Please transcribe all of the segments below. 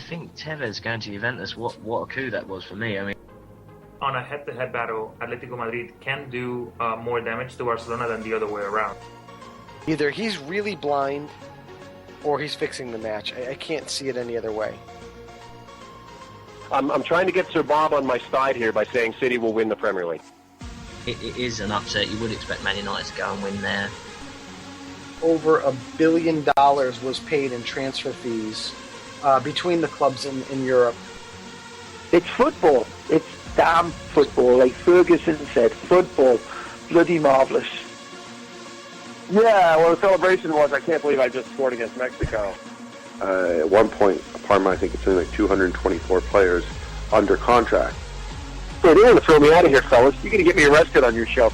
think Tevez going to Juventus, what a coup that was for me. I mean, on a head-to-head battle, Atletico Madrid can do more damage to Barcelona than the other way around. Either he's really blind or he's fixing the match. I can't see it any other way. I'm trying to get Sir Bob on my side here by saying City will win the Premier League. it is an upset. You would expect Man United to go and win there. Over $1 billion was paid in transfer fees between the clubs in Europe. It's football. It's damn football. Like Ferguson said, football. Bloody marvellous. Yeah, well, the celebration was, I can't believe I just scored against Mexico. At one point, Parma, I think it's only like 224 players under contract. Hey, they're going to throw me out of here, fellas. You're going to get me arrested on your show.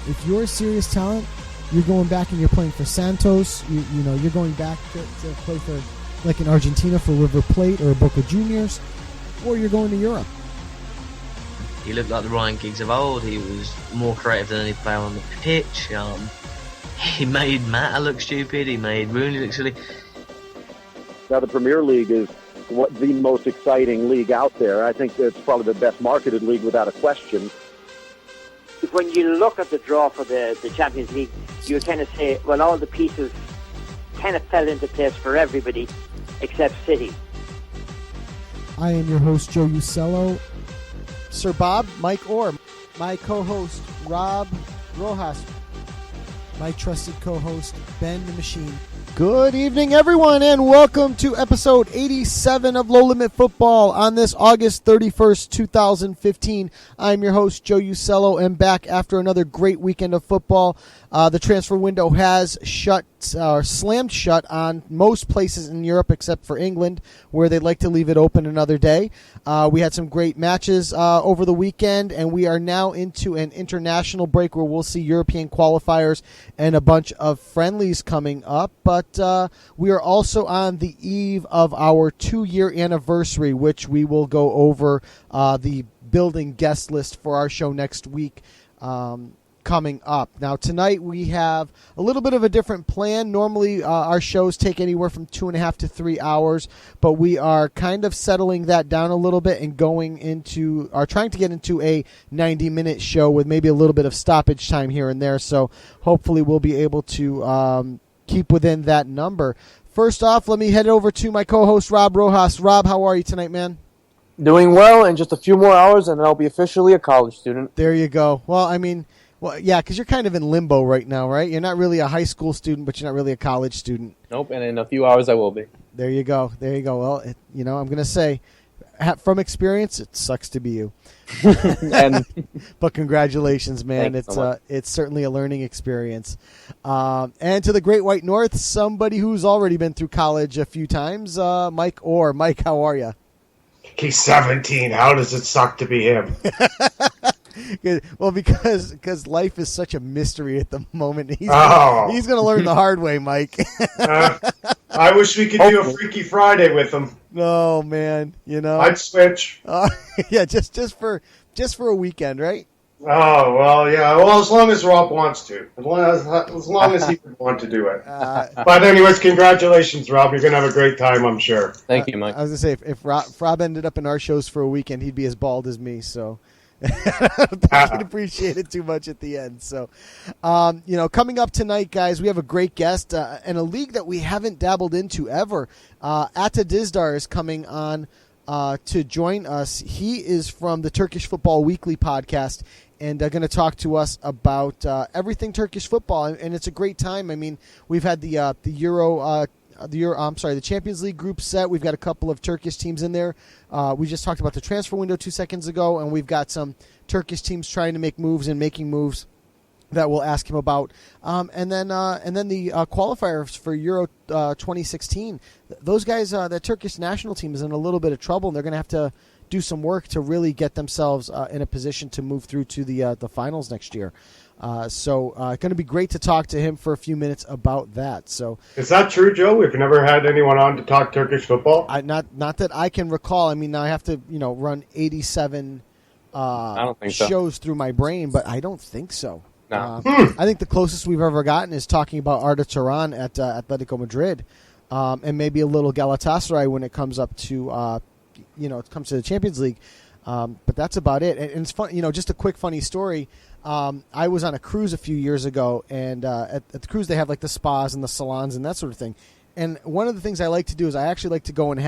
If you're a serious talent, you're going back and you're playing for Santos. You know, you're going back to play for, like in Argentina, for River Plate or Boca Juniors, or you're going to Europe. He looked like the Ryan Giggs of old. He was more creative than any player on the pitch. He made Mata look stupid. He made Rooney look silly. Now, the Premier League is the most exciting league out there. I think it's probably the best marketed league without a question. When you look at the draw for the Champions League, you kind of say, well, all the pieces kind of fell into place for everybody except City. I am your host, Joe Usello. Sir Bob, Mike Orr. My co-host, Rob Rojas. My trusted co-host, Ben the Machine. Good evening, everyone, and welcome to episode 87 of Low Limit Football on this August 31st, 2015. I'm your host, Joe Usello, and back after another great weekend of football. The transfer window has slammed shut on most places in Europe except for England, where they'd like to leave it open another day. We had some great matches over the weekend, and we are now into an international break where we'll see European qualifiers and a bunch of friendlies coming up. But we are also on the eve of our 2-year anniversary, which we will go over the building guest list for our show next week. Coming up. Now, tonight we have a little bit of a different plan. Normally, our shows take anywhere from 2.5 to 3 hours, but we are kind of settling that down a little bit and trying to get into a 90-minute show with maybe a little bit of stoppage time here and there. So hopefully we'll be able to keep within that number. First off, let me head over to my co-host, Rob Rojas. Rob, how are you tonight, man? Doing well, in just a few more hours, and I'll be officially a college student. There you go. Well, yeah, because you're kind of in limbo right now, right? You're not really a high school student, but you're not really a college student. Nope, and in a few hours I will be. There you go. Well, I'm going to say, from experience, it sucks to be you. But congratulations, man. It's certainly a learning experience. And to the Great White North, somebody who's already been through college a few times, Mike Orr. Mike, how are you? He's 17. How does it suck to be him? Well, because life is such a mystery at the moment. He's going to learn the hard way, Mike. I wish we could do a Freaky Friday with him. Oh man, I'd switch. Yeah, just for a weekend, right? Oh well, yeah. Well, as long as Rob wants to, as long as he would want to do it. But anyways, congratulations, Rob. You're gonna have a great time, I'm sure. Thank you, Mike. I was gonna say if Rob ended up in our shows for a weekend, he'd be as bald as me. So. I don't think he'd appreciate it too much at the end. So, coming up tonight, guys, we have a great guest and a league that we haven't dabbled into ever. Ata Dizdar is coming on to join us. He is from the Turkish Football Weekly podcast and going to talk to us about everything Turkish football. And it's a great time. I mean, we've had the Champions League group set. We've got a couple of Turkish teams in there. We just talked about the transfer window 2 seconds ago, and we've got some Turkish teams trying to make moves and making moves that we'll ask him about. And then the qualifiers for Euro 2016. Those guys, the Turkish national team is in a little bit of trouble, and they're going to have to do some work to really get themselves in a position to move through to the finals next year. So going to be great to talk to him for a few minutes about that. So is that true, Joe? We've never had anyone on to talk Turkish football. Not that I can recall. I mean, now I have to run 87 shows through my brain, but I don't think so. No. I think the closest we've ever gotten is talking about Arda Turan at Atletico Madrid. and maybe a little Galatasaray when it comes up to it comes to the Champions League. But that's about it. And it's fun. Just a quick funny story. I was on a cruise a few years ago, and at the cruise they have like the spas and the salons and that sort of thing. And one of the things I like to do is I actually like to go and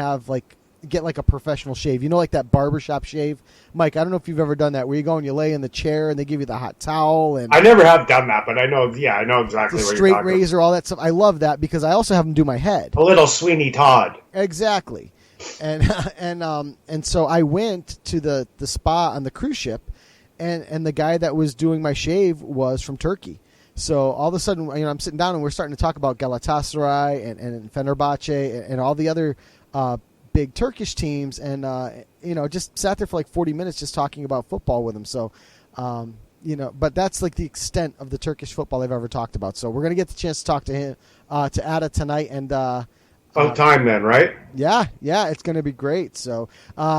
get like a professional shave. Like that barbershop shave. Mike, I don't know if you've ever done that, where you go and you lay in the chair and they give you the hot towel. And I never have done that, but I know exactly the what straight you're talking razor, all that stuff. I love that because I also have them do my head. A little Sweeney Todd. Exactly. And so I went to the spa on the cruise ship, and the guy that was doing my shave was from Turkey. So all of a sudden, I'm sitting down and we're starting to talk about Galatasaray and Fenerbahce and all the other big Turkish teams, and just sat there for like 40 minutes just talking about football with him. So, but that's like the extent of the Turkish football I've ever talked about. So we're gonna get the chance to talk to him, to Ata tonight, and about time then, right? Yeah, it's going to be great. So,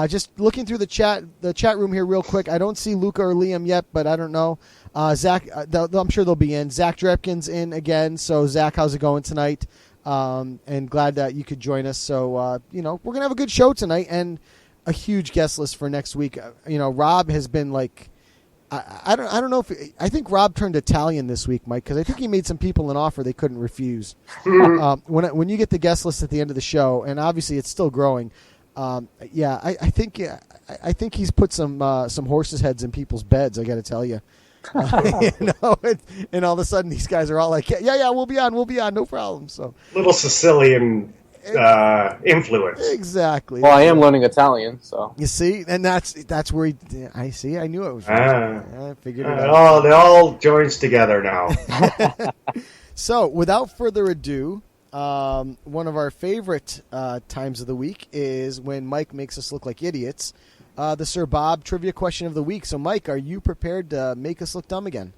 just looking through the chat room here real quick. I don't see Luca or Liam yet, but I don't know. Zach, I'm sure they'll be in. Zach Drepkin's in again. So, Zach, how's it going tonight? And glad that you could join us. So, we're going to have a good show tonight and a huge guest list for next week. Rob has been like, I don't know if I think Rob turned Italian this week, Mike, because I think he made some people an offer they couldn't refuse. When you get the guest list at the end of the show, and obviously it's still growing, I think he's put some horses' heads in people's beds. I got to tell you, and all of a sudden these guys are all like, yeah, we'll be on, no problem. So little Sicilian influence. Exactly. Well, I am learning Italian, so you see, and that's where I knew it was right. I figured it out. It all joins together now. So, without further ado, one of our favorite times of the week is when Mike makes us look like idiots. The Sir Bob trivia question of the week. So, Mike, are you prepared to make us look dumb again?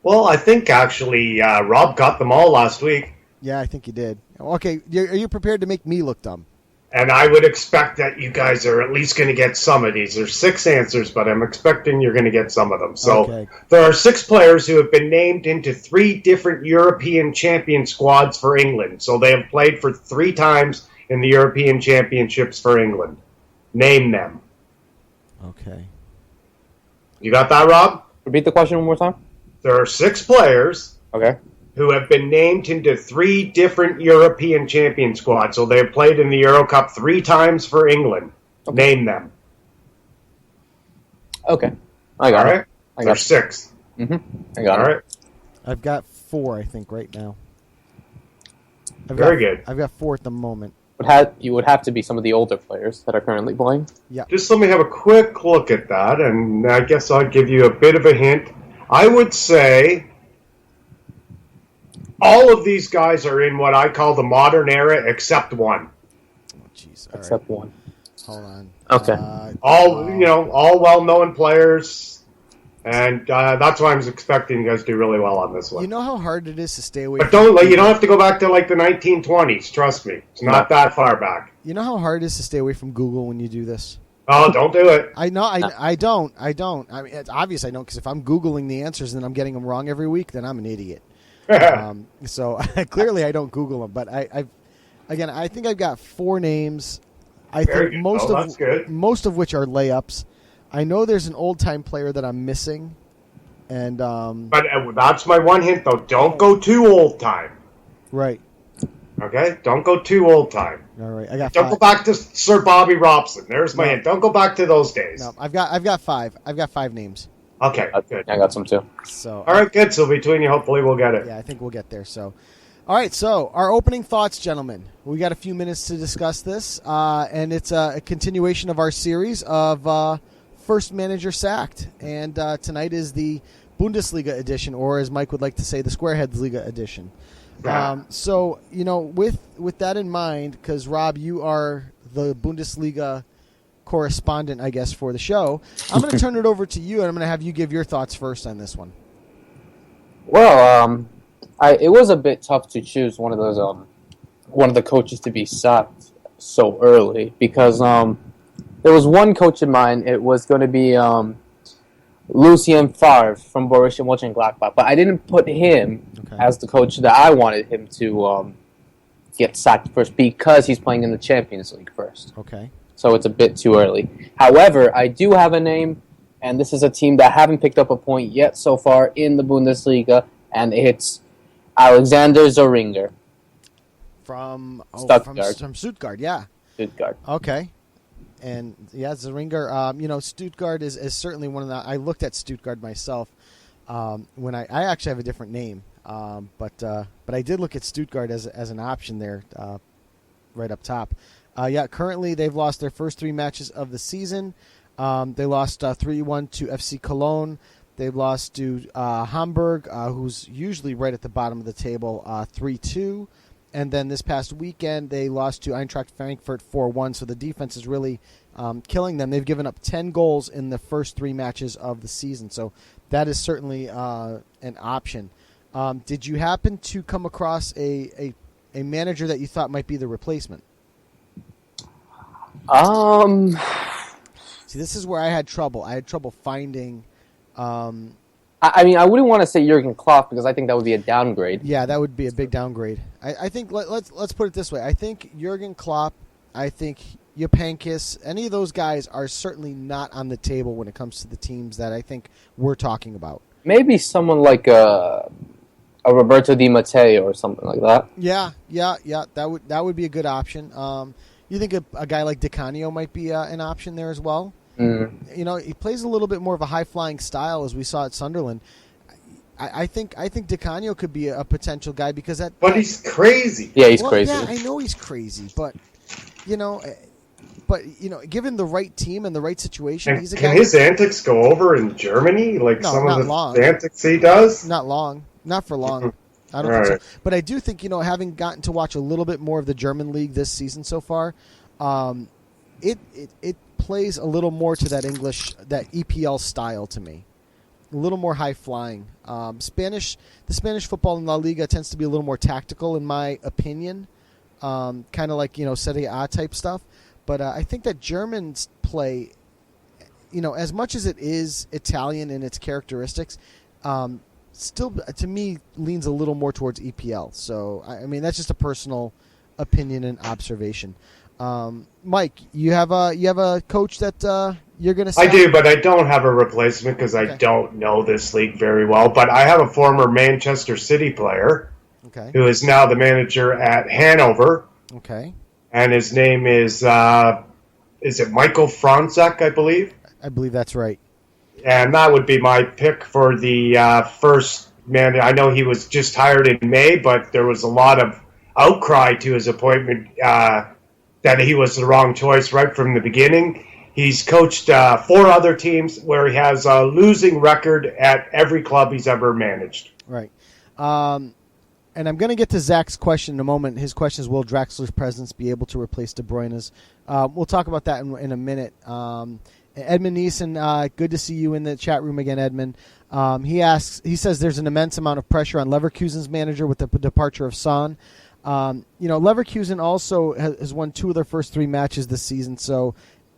Well, I think actually Rob got them all last week. Yeah, I think you did. Okay, are you prepared to make me look dumb? And I would expect that you guys are at least going to get some of these. There's 6 answers, but I'm expecting you're going to get some of them. So There are 6 players who have been named into 3 different European champion squads for England. So they have played for 3 times in the European Championships for England. Name them. Okay. You got that, Rob? Repeat the question one more time. There are 6 players. Okay. Who have been named into 3 different European champion squads. So they have played in the Euro Cup 3 times for England. Okay. Name them. Okay. I got it. There's 6. Mm-hmm. I got it. All right. I've got 4, I think, right now. Very good. I've got 4 at the moment. You would have to be some of the older players that are currently playing. Yeah. Just let me have a quick look at that, and I guess I'll give you a bit of a hint. I would say all of these guys are in what I call the modern era, except one. Oh, jeez. Except one. Hold on. Okay. All well-known players, and that's why I was expecting you guys to do really well on this one. You know how hard it is to stay away. But you don't have to go back to like the 1920s. Trust me, it's not that far back. You know how hard it is to stay away from Google when you do this. Oh, don't do it. I know. I don't. I mean, it's obvious I don't, because if I'm Googling the answers and I'm getting them wrong every week, then I'm an idiot. So clearly I don't Google them, but I think I've got 4 names. I think most of which are layups. I know there's an old time player that I'm missing, and but that's my one hint though. Don't go too old time. Right. Okay. Don't go too old time. All right. I got. Don't 5. go back to Sir Bobby Robson. There's my hint. Don't go back to those days. No, I've got 5. I've got 5 names. Okay, good. I got some too. So all right, good. So between you, hopefully we'll get it. Yeah, I think we'll get there. So, all right. So our opening thoughts, gentlemen. We got a few minutes to discuss this, and it's a continuation of our series of First Manager Sacked, and tonight is the Bundesliga edition, or as Mike would like to say, the Squareheads Liga edition. Yeah. So with that in mind, because Rob, you are the Bundesliga correspondent, I guess, for the show, I'm going to turn it over to you, and I'm going to have you give your thoughts first on this one. Well, it was a bit tough to choose one of the coaches to be sacked so early, because there was one coach in mind. It was going to be Lucien Favre from Borussia Mönchengladbach, but I didn't put him as the coach that I wanted him get sacked first because he's playing in the Champions League first. Okay. So it's a bit too early. However, I do have a name, and this is a team that haven't picked up a point yet so far in the Bundesliga, and it's Alexander Zoringer. From Stuttgart. From Stuttgart, yeah. Stuttgart. Okay. And yeah, Zoringer, Stuttgart is certainly one of the. I looked at Stuttgart myself when I actually have a different name, but I did look at Stuttgart as an option there, right up top. Currently they've lost their first 3 matches of the season. They lost 3-1 to FC Cologne. They've lost to Hamburg, who's usually right at the bottom of the table, 3-2. And then this past weekend, they lost to Eintracht Frankfurt 4-1. So the defense is really killing them. They've given up 10 goals in the first 3 matches of the season. So that is certainly an option. Did you happen to come across a manager that you thought might be the replacement? See, this is where I had trouble. I had trouble finding. I wouldn't want to say Jurgen Klopp because I think that would be a downgrade. Yeah, that would be a big downgrade. I think let's put it this way. I think Jurgen Klopp, I think Jupankis, any of those guys are certainly not on the table when it comes to the teams that I think we're talking about. Maybe someone like a Roberto Di Matteo or something like that. Yeah. That would be a good option. You think a guy like Di Canio might be an option there as well? Mm. He plays a little bit more of a high-flying style, as we saw at Sunderland. I think Di Canio could be a potential guy because that. But he's crazy. Yeah, he's crazy. Yeah, I know he's crazy, but given the right team and the right situation, he's a guy. Can his antics go over in Germany like some of the antics he does? Not long, not for long. I don't think so. But I do think having gotten to watch a little bit more of the German league this season so far, it plays a little more to that that EPL style to me. A little more high flying. The Spanish football in La Liga tends to be a little more tactical, in my opinion. Kind of like Serie A type stuff. But I think that Germans play, as much as it is Italian in its characteristics, still to me leans a little more towards EPL. So that's just a personal opinion and observation. Mike, you have a coach that you're going to say? I do, but I don't have a replacement because I don't know this league very well. But I have a former Manchester City player who is now the manager at Hanover. Okay. And his name is it Michael Franzek, I believe? I believe that's right. And that would be my pick for the first man. I know he was just hired in May, but there was a lot of outcry to his appointment that he was the wrong choice right from the beginning. He's coached 4 other teams where he has a losing record at every club he's ever managed. Right. And I'm going to get to Zach's question in a moment. His question is, will Draxler's presence be able to replace De Bruyne's? We'll talk about that in a minute. Edmund Neeson, good to see you in the chat room again, Edmund. He says there's an immense amount of pressure on Leverkusen's manager with the departure of Son. Leverkusen also has won 2 of their first 3 matches this season, so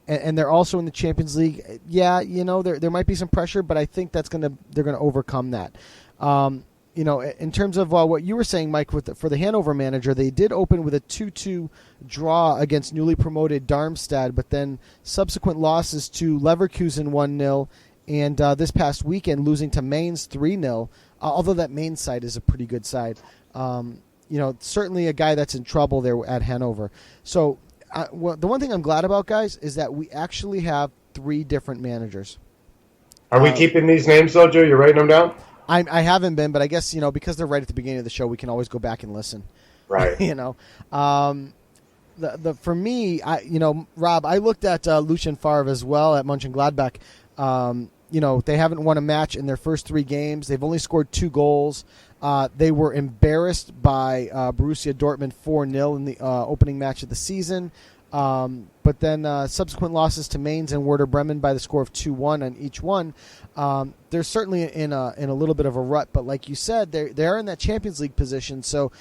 and they're also in the Champions League. Yeah, there might be some pressure, but I think they're going to overcome that. In terms of what you were saying, Mike, for the Hanover manager, they did open with a 2-2 draw against newly promoted Darmstadt, but then subsequent losses to Leverkusen 1-0, and this past weekend losing to Mainz 3-0, although that Mainz side is a pretty good side. Certainly a guy that's in trouble there at Hanover. So the one thing I'm glad about, guys, is that we actually have 3 different managers. Are we keeping these names, though, Joe? You're writing them down? I haven't been, but I guess, because they're right at the beginning of the show, we can always go back and listen. Right. For me, Rob, I looked at Lucien Favre as well at Mönchengladbach. They haven't won a match in their first 3 games. They've only scored 2 goals. They were embarrassed by Borussia Dortmund 4-0 in the opening match of the season. But then subsequent losses to Mainz and Werder Bremen by the score of 2-1 on each one. They're certainly in a little bit of a rut, but like you said, they're in that Champions League position. So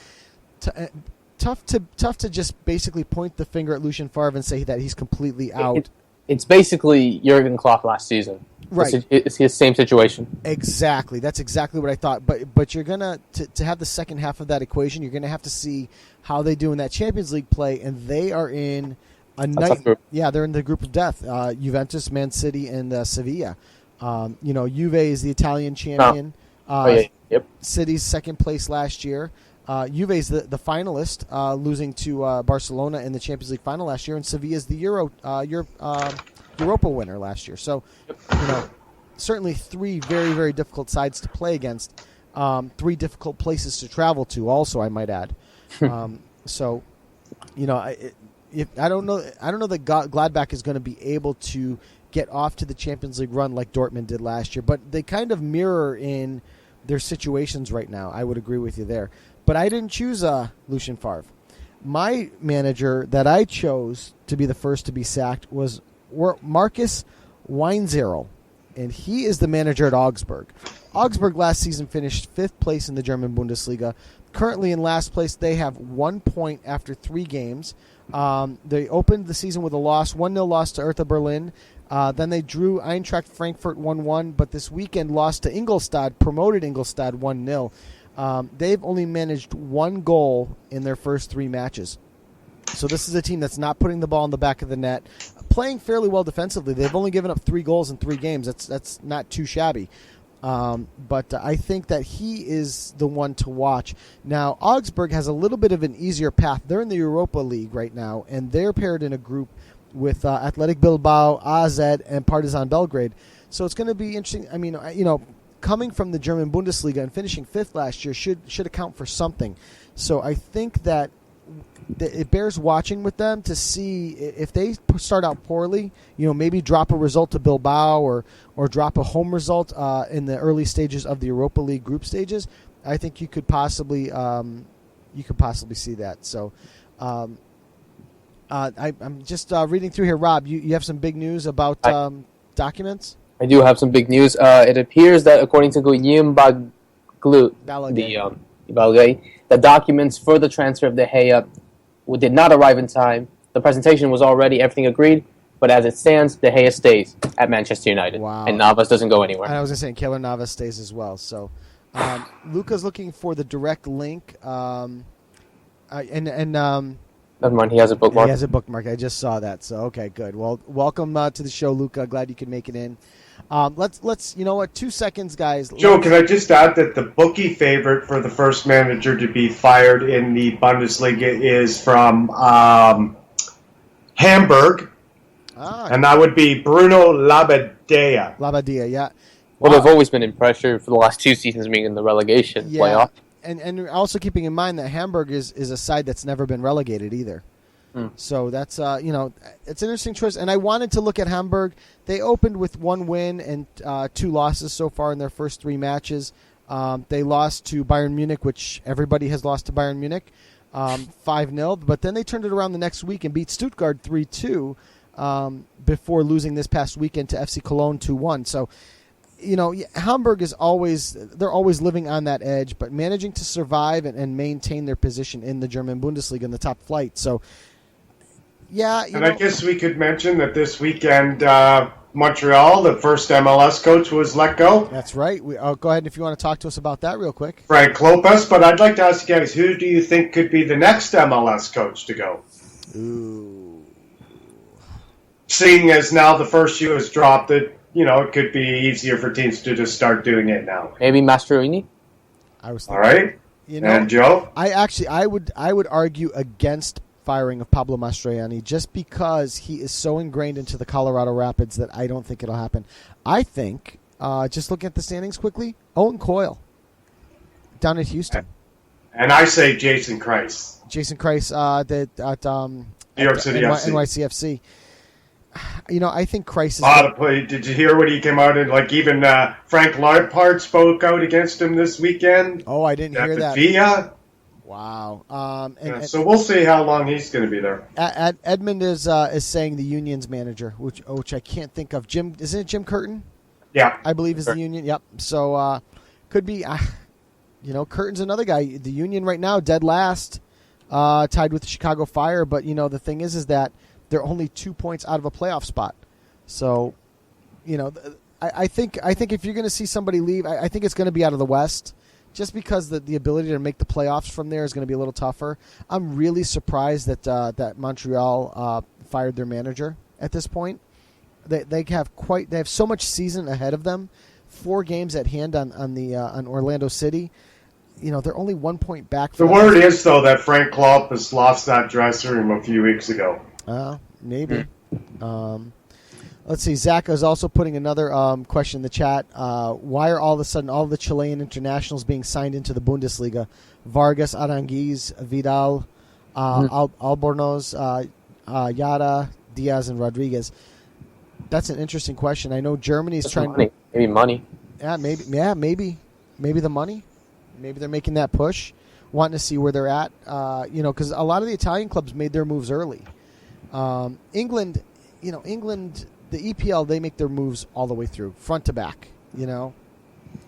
tough to just basically point the finger at Lucien Favre and say that he's completely out. it's basically Jurgen Klopp last season. Right. It's his same situation. Exactly. That's exactly what I thought. But you're gonna to have the second half of that equation, you're gonna have to see how they do in that Champions League play, and they are in a night. Yeah, they're in the group of death. Juventus, Man City, and Sevilla. Juve is the Italian champion. Yep. City's second place last year. Juve is the finalist, losing to Barcelona in the Champions League final last year, and Sevilla is the Europa winner last year. So, certainly three very, very difficult sides to play against. Three difficult places to travel to, also, I might add. I don't know that Gladbach is going to be able to get off to the Champions League run like Dortmund did last year, but they kind of mirror in their situations right now. I would agree with you there. But I didn't choose Lucien Favre. My manager that I chose to be the first to be sacked was Marcus Weinzierl, and he is the manager at Augsburg. Augsburg last season finished 5th place in the German Bundesliga. Currently in last place, they have 1 point after 3 games. They opened the season with a loss, 1-0 loss to Hertha Berlin. Then they drew Eintracht Frankfurt 1-1, but this weekend lost to Ingolstadt, promoted Ingolstadt 1-0. They've only managed 1 goal in their first 3 matches. So this is a team that's not putting the ball in the back of the net, playing fairly well defensively. They've only given up 3 goals in 3 games. That's not too shabby. But I think that he is the one to watch. Now, Augsburg has a little bit of an easier path. They're in the Europa League right now, and they're paired in a group with Athletic Bilbao, AZ, and Partizan Belgrade. So it's going to be interesting. I mean, coming from the German Bundesliga and finishing 5th last year should account for something. So I think that it bears watching with them to see if they start out poorly, maybe drop a result to Bilbao or drop a home result in the early stages of the Europa League group stages. I think you could possibly see that. So I'm just reading through here. Rob, you have some big news about documents? I do have some big news. It appears that according to Guillaume Balguet, the documents for the transfer of De Gea did not arrive in time. The presentation was already everything agreed, but as it stands, De Gea stays at Manchester United. Wow. And Navas doesn't go anywhere. And I was going to say, Keylor Navas stays as well. So Luca's looking for the direct link. Never mind, he has a bookmark. He has a bookmark. I just saw that. So, okay, good. Well, welcome to the show, Luca. Glad you could make it in. Let's 2 seconds, guys. Joe, can I just add that the bookie favorite for the first manager to be fired in the Bundesliga is from Hamburg, and that would be Bruno Labbadia. Labbadia, yeah. Well, they've always been in pressure for the last 2 seasons being in the relegation playoff. And also keeping in mind that Hamburg is a side that's never been relegated either. So that's, it's an interesting choice. And I wanted to look at Hamburg. They opened with 1 win and 2 losses so far in their first 3 matches. They lost to Bayern Munich, which everybody has lost to Bayern Munich, 5-0. But then they turned it around the next week and beat Stuttgart 3-2 before losing this past weekend to FC Cologne 2-1. So, Hamburg is always living on that edge, but managing to survive and maintain their position in the German Bundesliga in the top flight. So, yeah. I guess we could mention that this weekend, Montreal, the first MLS coach, was let go. That's right. Go ahead if you want to talk to us about that real quick. Frank Lopez, but I'd like to ask you guys, who do you think could be the next MLS coach to go? Ooh. Seeing as now the first shoe has dropped, it could be easier for teams to just start doing it now. Maybe Mastroeni? All right. And Joe? I would argue against firing of Pablo Mastroianni just because he is so ingrained into the Colorado Rapids that I don't think it'll happen. I think, just looking at the standings quickly, Owen Coyle down at Houston. And I say Jason Kreis. Jason Kreis at New York City FC. NYCFC. I think Kreis is... Did you hear what he came out and even Frank Lampard spoke out against him this weekend? Oh, I didn't hear that. Villa. Wow. So we'll see how long he's going to be there. Edmund is saying the Union's manager, which I can't think of. Isn't it Jim Curtin? Yeah. I believe is the Union. Yep. So could be, Curtin's another guy. The Union right now, dead last, tied with the Chicago Fire. But, the thing is that they're only 2 points out of a playoff spot. So, I think if you're going to see somebody leave, I think it's going to be out of the West, just because the ability to make the playoffs from there is going to be a little tougher. I'm really surprised that Montreal fired their manager at this point. They have so much season ahead of them. 4 games at hand on Orlando City. They're only 1 point back. The word is, though, that Frank Klopp has lost that dressing room a few weeks ago. Maybe. Let's see. Zach is also putting another question in the chat. Why are all of a sudden all the Chilean internationals being signed into the Bundesliga? Vargas, Aranguiz, Vidal, Albornoz, Yara, Diaz, and Rodriguez. That's an interesting question. I know Germany's trying. Maybe money. Yeah, maybe. Maybe the money. Maybe they're making that push, wanting to see where they're at. Because a lot of the Italian clubs made their moves early. England, the EPL, they make their moves all the way through, front to back.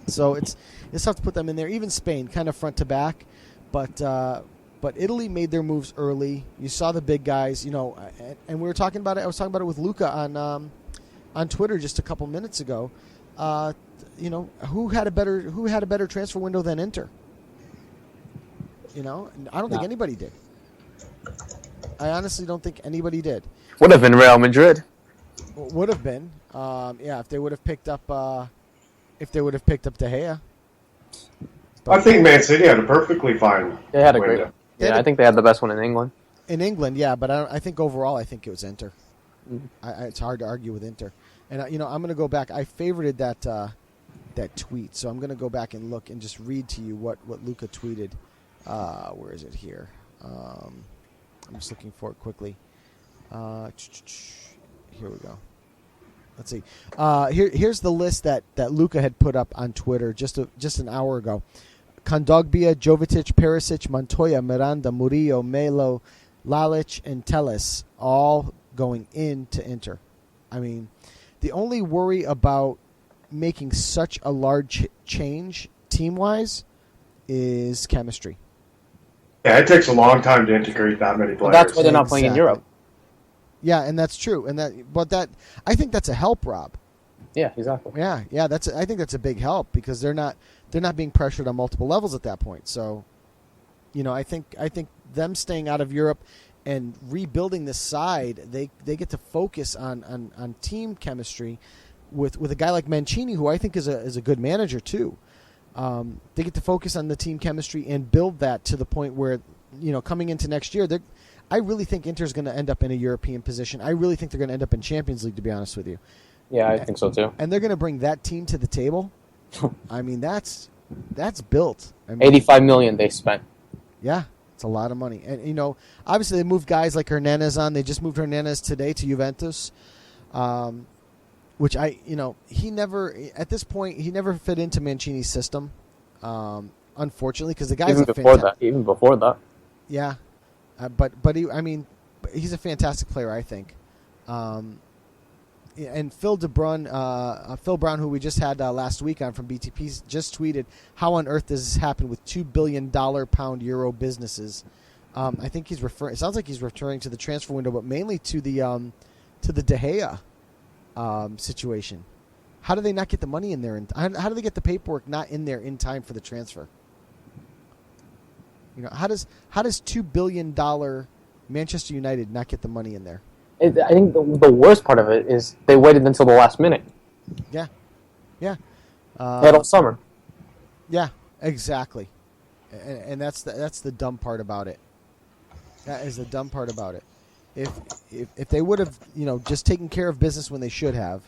So it's tough to put them in there. Even Spain, kind of front to back, but Italy made their moves early. You saw the big guys, and we were talking about it. I was talking about it with Luca on Twitter just a couple minutes ago. Who had a better transfer window than Inter? I don't think anybody did. I honestly don't think anybody did. Would have been Real Madrid. Would have been, if they would have picked up, De Gea. I think Man City had a perfectly fine. They had a great. Yeah, I think they had the best one in England. In England, yeah, but I think overall, I think it was Inter. Mm-hmm. It's hard to argue with Inter, and I'm going to go back. I favorited that tweet, so I'm going to go back and look and just read to you what Luca tweeted. Where is it here? I'm just looking for it quickly. Here we go. Let's see. Here's the list that Luca had put up on Twitter just an hour ago. Kondogbia, Jovetic, Perisic, Montoya, Miranda, Murillo, Melo, Lalic, and Telles all going into Inter. I mean, the only worry about making such a large change team-wise is chemistry. Yeah, it takes a long time to integrate that many players. Well, that's why they're not playing in Europe. Yeah, and that's true. I think that's a help, Rob. Yeah, exactly. Yeah. I think that's a big help because they're not being pressured on multiple levels at that point. So, I think them staying out of Europe and rebuilding this side, they get to focus on team chemistry with a guy like Mancini, who I think is a good manager too. They get to focus on the team chemistry and build that to the point where, coming into next year, I really think Inter's going to end up in a European position. I really think they're going to end up in Champions League, to be honest with you. Yeah, I think so too. And they're going to bring that team to the table. I mean, that's built. I mean, 85 million they spent. Yeah, it's a lot of money. And obviously they moved guys like Hernandez on. They just moved Hernandez today to Juventus, which he never at this point he never fit into Mancini's system. Unfortunately, because the guy's even before that. Yeah. But he's a fantastic player, I think. And Phil Brown, who we just had last week on from BTP, just tweeted, "How on earth does this happen with $2 billion pound euro businesses?" I think he's referring. It sounds like he's referring to the transfer window, but mainly to the De Gea situation. How do they not get the money in there? How do they get the paperwork not in there in time for the transfer? How does $2 billion Manchester United not get the money in there? I think the worst part of it is they waited until the last minute. Yeah. They had all summer. Yeah, exactly. And that's the dumb part about it. That is the dumb part about it. If they would have just taken care of business when they should have,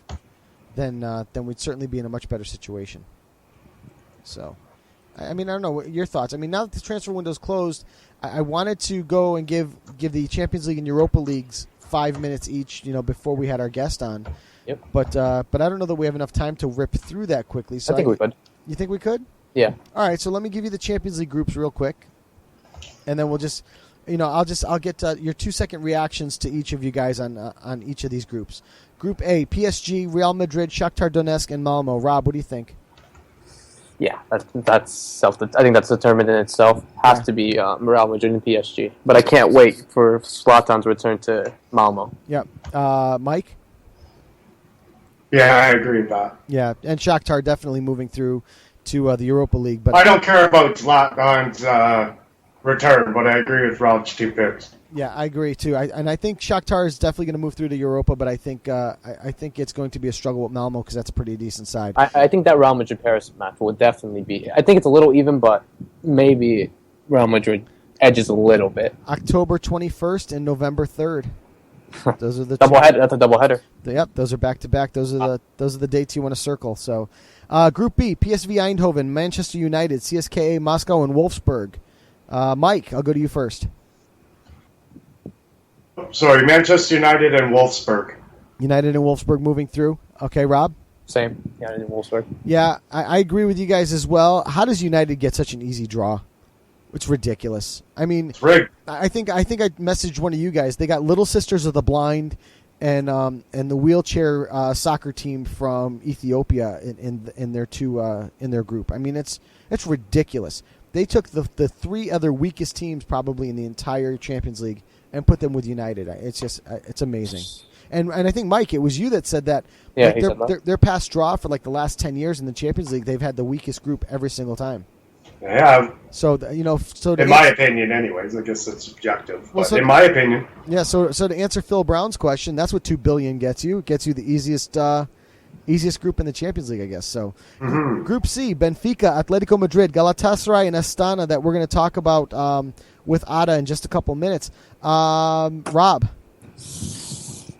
then we'd certainly be in a much better situation. So. I mean, I don't know your thoughts. I mean, now that the transfer window's closed, I wanted to go and give the Champions League and Europa Leagues 5 minutes each, before we had our guest on. Yep. But I don't know that we have enough time to rip through that quickly. So I think we could. You think we could? Yeah. All right. So let me give you the Champions League groups real quick, and then we'll just, I'll get your 2-second reactions to each of you guys on each of these groups. Group A: PSG, Real Madrid, Shakhtar Donetsk, and Malmo. Rob, what do you think? Yeah, that's I think that's determined in itself. Has to be Real Madrid and PSG. But I can't wait for Zlatan's return to Malmo. Yep. Mike? Yeah, I agree with that. Yeah, and Shakhtar definitely moving through to the Europa League. But I don't care about Zlatan's return, but I agree with Rob's 2 picks. Yeah, I agree too. I think Shakhtar is definitely going to move through to Europa, but I think it's going to be a struggle with Malmo because that's a pretty decent side. I think that Real Madrid Paris match will definitely be. I think it's a little even, but maybe Real Madrid edges a little bit. October 21st and November 3rd. Those are the doubleheader. That's a doubleheader. Yep, those are back to back. Those are the dates you want to circle. So, Group B: PSV Eindhoven, Manchester United, CSKA Moscow, and Wolfsburg. Mike, I'll go to you first. Sorry, Manchester United and Wolfsburg. United and Wolfsburg moving through. Okay, Rob? Same. United and Wolfsburg. Yeah, I agree with you guys as well. How does United get such an easy draw? It's ridiculous. I mean, it's rigged. I think I messaged one of you guys. They got Little Sisters of the Blind and the wheelchair soccer team from Ethiopia in their group. I mean, it's ridiculous. They took the 3 other weakest teams probably in the entire Champions League and put them with United. It's amazing. And I think, Mike, it was you that said that. Yeah, their past draw for like the last 10 years in the Champions League, they've had the weakest group every single time. Yeah. So in my opinion, anyways, I guess it's subjective. Well, but in my opinion, yeah. So to answer Phil Brown's question, that's what $2 billion gets you. It gets you the easiest group in the Champions League, I guess. So, Group C: Benfica, Atletico Madrid, Galatasaray, and Astana. That we're going to talk about with Ata in just a couple minutes. Rob,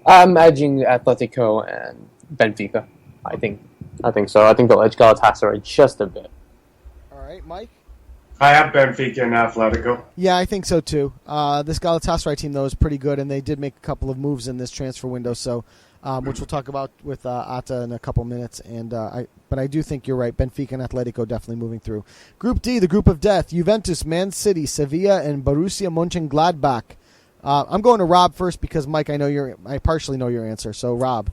I'm edging Atletico and Benfica. I think so. I think they'll edge Galatasaray just a bit. All right, Mike. I have Benfica and Atletico. Yeah, I think so too. This Galatasaray team though is pretty good, and they did make a couple of moves in this transfer window. So. Which we'll talk about with Ata in a couple minutes, but I do think you're right. Benfica and Atletico definitely moving through. Group D, the group of death: Juventus, Man City, Sevilla, and Borussia Mönchengladbach. I'm going to Rob first because Mike, I partially know your answer. So Rob,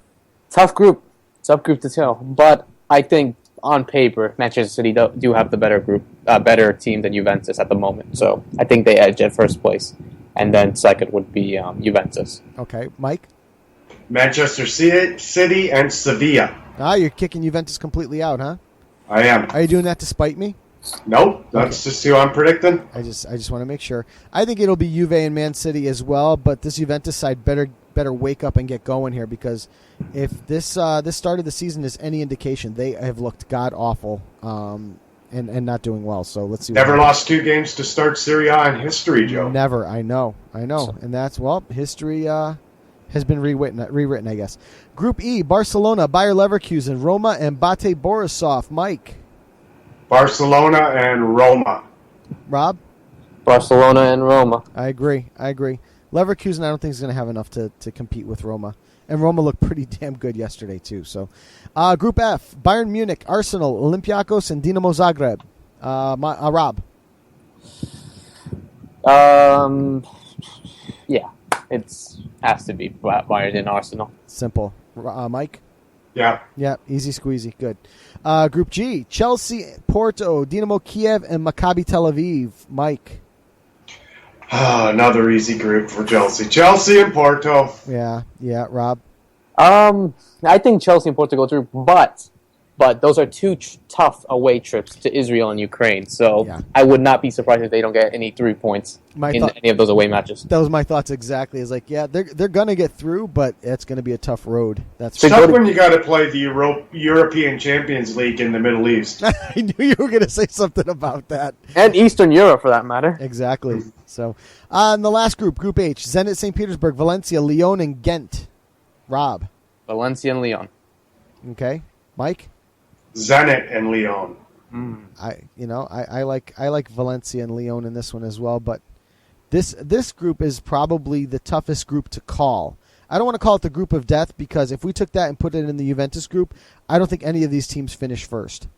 tough group to tell, but I think on paper Manchester City do have the better team than Juventus at the moment. So I think they edge at first place, and then second would be Juventus. Okay, Mike. Manchester City and Sevilla. You're kicking Juventus completely out, huh? I am. Are you doing that to spite me? Nope, that's just who I'm predicting. I just want to make sure. I think it'll be Juve and Man City as well, but this Juventus side better wake up and get going here because if this start of the season is any indication, they have looked god awful and not doing well. So let's see. Never lost 2 games to start Serie A in history, Joe. Never. I know, and that's history. Has been rewritten, I guess. Group E: Barcelona, Bayer Leverkusen, Roma, and Bate Borisov. Mike. Barcelona and Roma. Rob. Barcelona and Roma. I agree. Leverkusen, I don't think is going to have enough to compete with Roma, and Roma looked pretty damn good yesterday too. So, Group F: Bayern Munich, Arsenal, Olympiacos, and Dinamo Zagreb. Rob. Yeah. Has to be Bayern and Arsenal. Simple. Mike? Yeah. Yeah, easy squeezy. Good. Group G: Chelsea, Porto, Dinamo Kiev, and Maccabi Tel Aviv. Mike? Another easy group for Chelsea. Chelsea and Porto. Yeah, Rob? I think Chelsea and Porto go through, but those are 2 tough away trips to Israel and Ukraine. So I would not be surprised if they don't get any 3 points any of those away matches. That was my thoughts exactly. It's like, they're going to get through, but it's going to be a tough road. That's tough when you got to play the European Champions League in the Middle East. I knew you were going to say something about that. And Eastern Europe, for that matter. Exactly. So, in the last group, Group H: Zenit St. Petersburg, Valencia, Lyon, and Ghent. Rob? Valencia and Lyon. Okay. Mike? Zenit and Lyon. I like Valencia and Lyon in this one as well, but this group is probably the toughest group to call. I don't want to call it the group of death because if we took that and put it in the Juventus group, I don't think any of these teams finish first.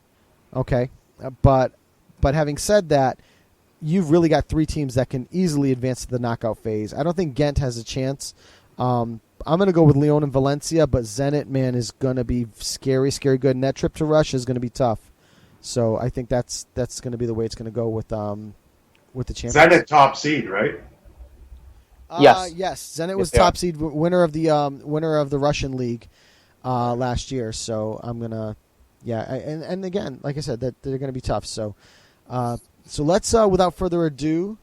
Okay, but having said that, you've really got 3 teams that can easily advance to the knockout phase. I don't think Ghent has a chance. I'm going to go with Lyon and Valencia, but Zenit, man, is going to be scary, scary good. And that trip to Russia is going to be tough. So I think that's going to be the way it's going to go with the champions. Zenit top seed, right? Yes. Zenit was top seed, winner of the Russian league. last year. So I'm gonna, and again, like I said, that they're gonna be tough. So let's without further ado.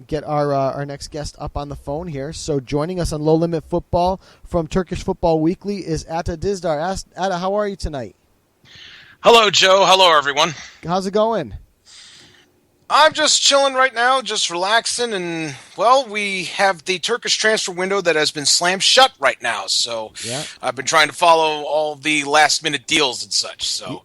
Get our next guest up on the phone here. So joining us on Low Limit Football from Turkish Football Weekly is Ata Dizdar. Ata, how are you tonight? Hello, Joe. Hello, everyone. How's it going? I'm just chilling right now, just relaxing, and, well, we have the Turkish transfer window that has been slammed shut right now, so I've been trying to follow all the last-minute deals and such, so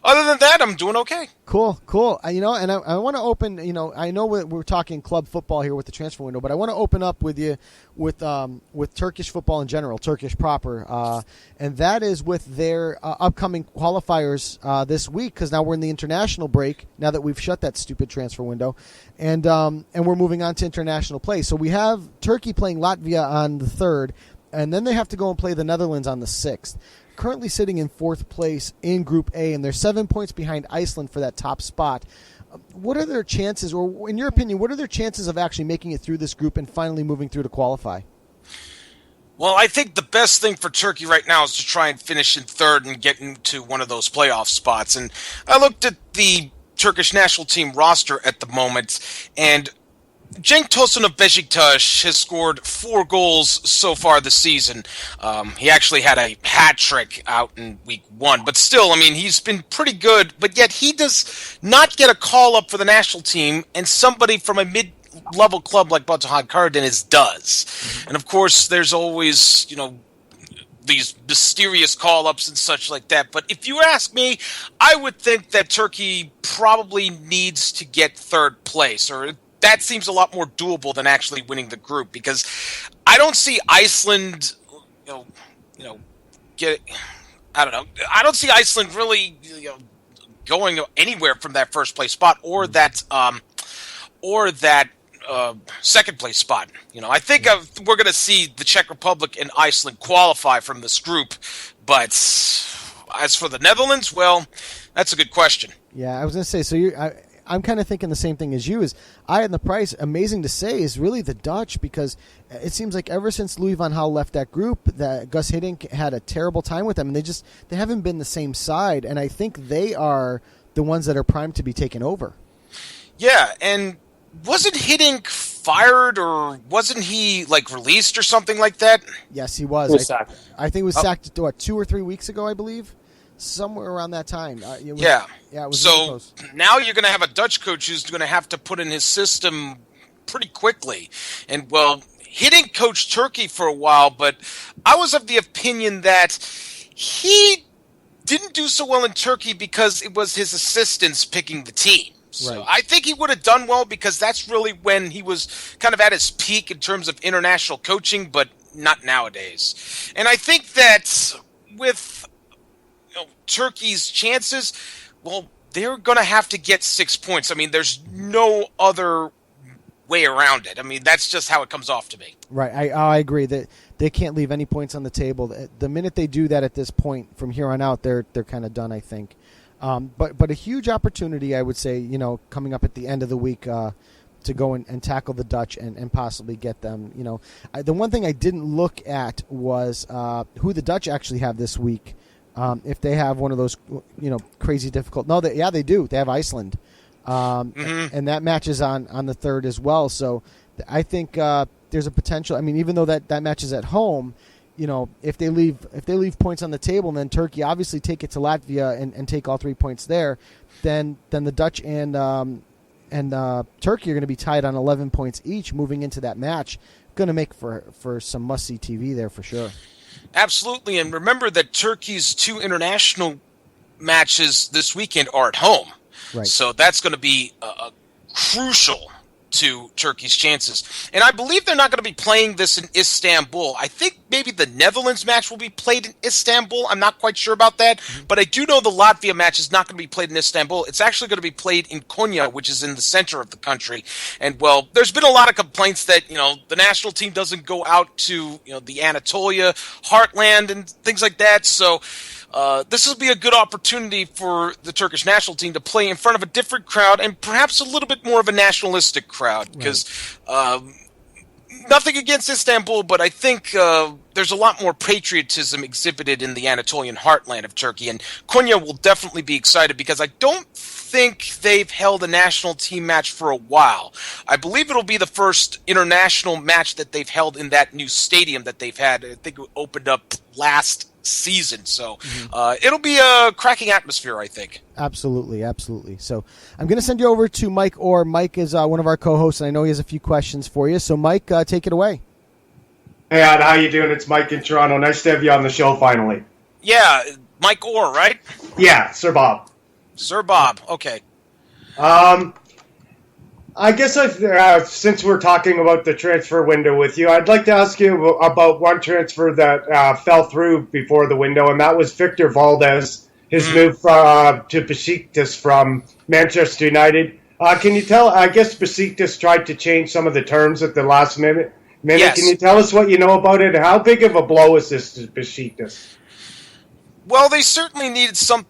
other than that, I'm doing okay. Cool. And I want to open, I know we're talking club football here with the transfer window, but I want to open up with you with Turkish football in general, Turkish proper, and that is with their upcoming qualifiers this week, because now we're in the international break, now that we've shut that stupid transfer window, and we're moving on to international play. So we have Turkey playing Latvia on the 3rd, and then they have to go and play the Netherlands on the 6th. Currently sitting in 4th place in Group A, and they're 7 points behind Iceland for that top spot. What are their chances, or in your opinion, what are their chances of actually making it through this group and finally moving through to qualify? Well, I think the best thing for Turkey right now is to try and finish in 3rd and get into one of those playoff spots. And I looked at the Turkish national team roster at the moment, and Cenk Tosun of Beşiktaş has scored 4 goals so far this season. He actually had a hat trick out in week 1, but still, I mean, he's been pretty good, but yet he does not get a call up for the national team, and somebody from a mid-level club like Batuhan Karadeniz does. And of course, there's always, these mysterious call-ups and such like that. But if you ask me, I would think that Turkey probably needs to get 3rd place, or that seems a lot more doable than actually winning the group, because I don't see Iceland, I don't know. I don't see Iceland really, going anywhere from that 1st place spot or that 2nd place spot. I think we're going to see the Czech Republic and Iceland qualify from this group, but as for the Netherlands, well, that's a good question. Yeah, I was going to say, so I'm kind of thinking the same thing as you. Is Eye on the price, amazing to say, is really the Dutch, because it seems like ever since Louis van Gaal left that group, that Gus Hiddink had a terrible time with them, and they haven't been the same side, and I think they are the ones that are primed to be taken over. Yeah, and wasn't Hiddink fired, or wasn't he released or something like that? Yes, he was. He was sacked. I think he was sacked 2 or 3 weeks ago, I believe. Somewhere around that time. It was so really close. Now you're going to have a Dutch coach who's going to have to put in his system pretty quickly. And, well, he didn't coach Turkey for a while, but I was of the opinion that he didn't do so well in Turkey because it was his assistants picking the team. So I think he would have done well, because that's really when he was kind of at his peak in terms of international coaching, but not nowadays. And I think that with Turkey's chances, well, they're going to have to get 6 points. I mean, there's no other way around it. I mean, that's just how it comes off to me. Right. I agree that they can't leave any points on the table. The minute they do that at this point, from here on out, they're kind of done, I think. But a huge opportunity, I would say, coming up at the end of the week to go and tackle the Dutch and possibly get them. The one thing I didn't look at was who the Dutch actually have this week. If they have one of those, crazy difficult. No, they do. They have Iceland, and that match is on the 3rd as well. So I think there's a potential. I mean, even though that match is at home, if they leave points on the table, and then Turkey obviously take it to Latvia and take all 3 points there, then the Dutch and Turkey are going to be tied on 11 points each moving into that match. Going to make for some must-see TV there for sure. Absolutely, and remember that Turkey's 2 international matches this weekend are at home. Right. So that's going to be crucial to Turkey's chances. And I believe they're not going to be playing this in Istanbul. I think maybe the Netherlands match will be played in Istanbul. I'm not quite sure about that. But I do know the Latvia match is not going to be played in Istanbul. It's actually going to be played in Konya, which is in the center of the country. And, well, there's been a lot of complaints that, the national team doesn't go out to, the Anatolia heartland and things like that. So this will be a good opportunity for the Turkish national team to play in front of a different crowd and perhaps a little bit more of a nationalistic crowd, because Nothing against Istanbul, but I think there's a lot more patriotism exhibited in the Anatolian heartland of Turkey, and Konya will definitely be excited because I don't think they've held a national team match for a while. I believe it'll be the first international match that they've held in that new stadium that they've had. I think it opened up last season, so it'll be a cracking atmosphere, I think. Absolutely. So I'm going to send you over to Mike Orr. Mike is one of our co-hosts, and I know he has a few questions for you. So, Mike, take it away. Hey, Ata, how you doing? It's Mike in Toronto. Nice to have you on the show finally. Yeah, Mike Orr, right? Yeah, Sir Bob. Sir Bob, okay. I guess since we're talking about the transfer window with you, I'd like to ask you about one transfer that fell through before the window, and that was Victor Valdez, his move to Besiktas from Manchester United. Can you tell? I guess Besiktas tried to change some of the terms at the last minute. Yes. Can you tell us what you know about it? How big of a blow is this to Besiktas? Well, they certainly needed some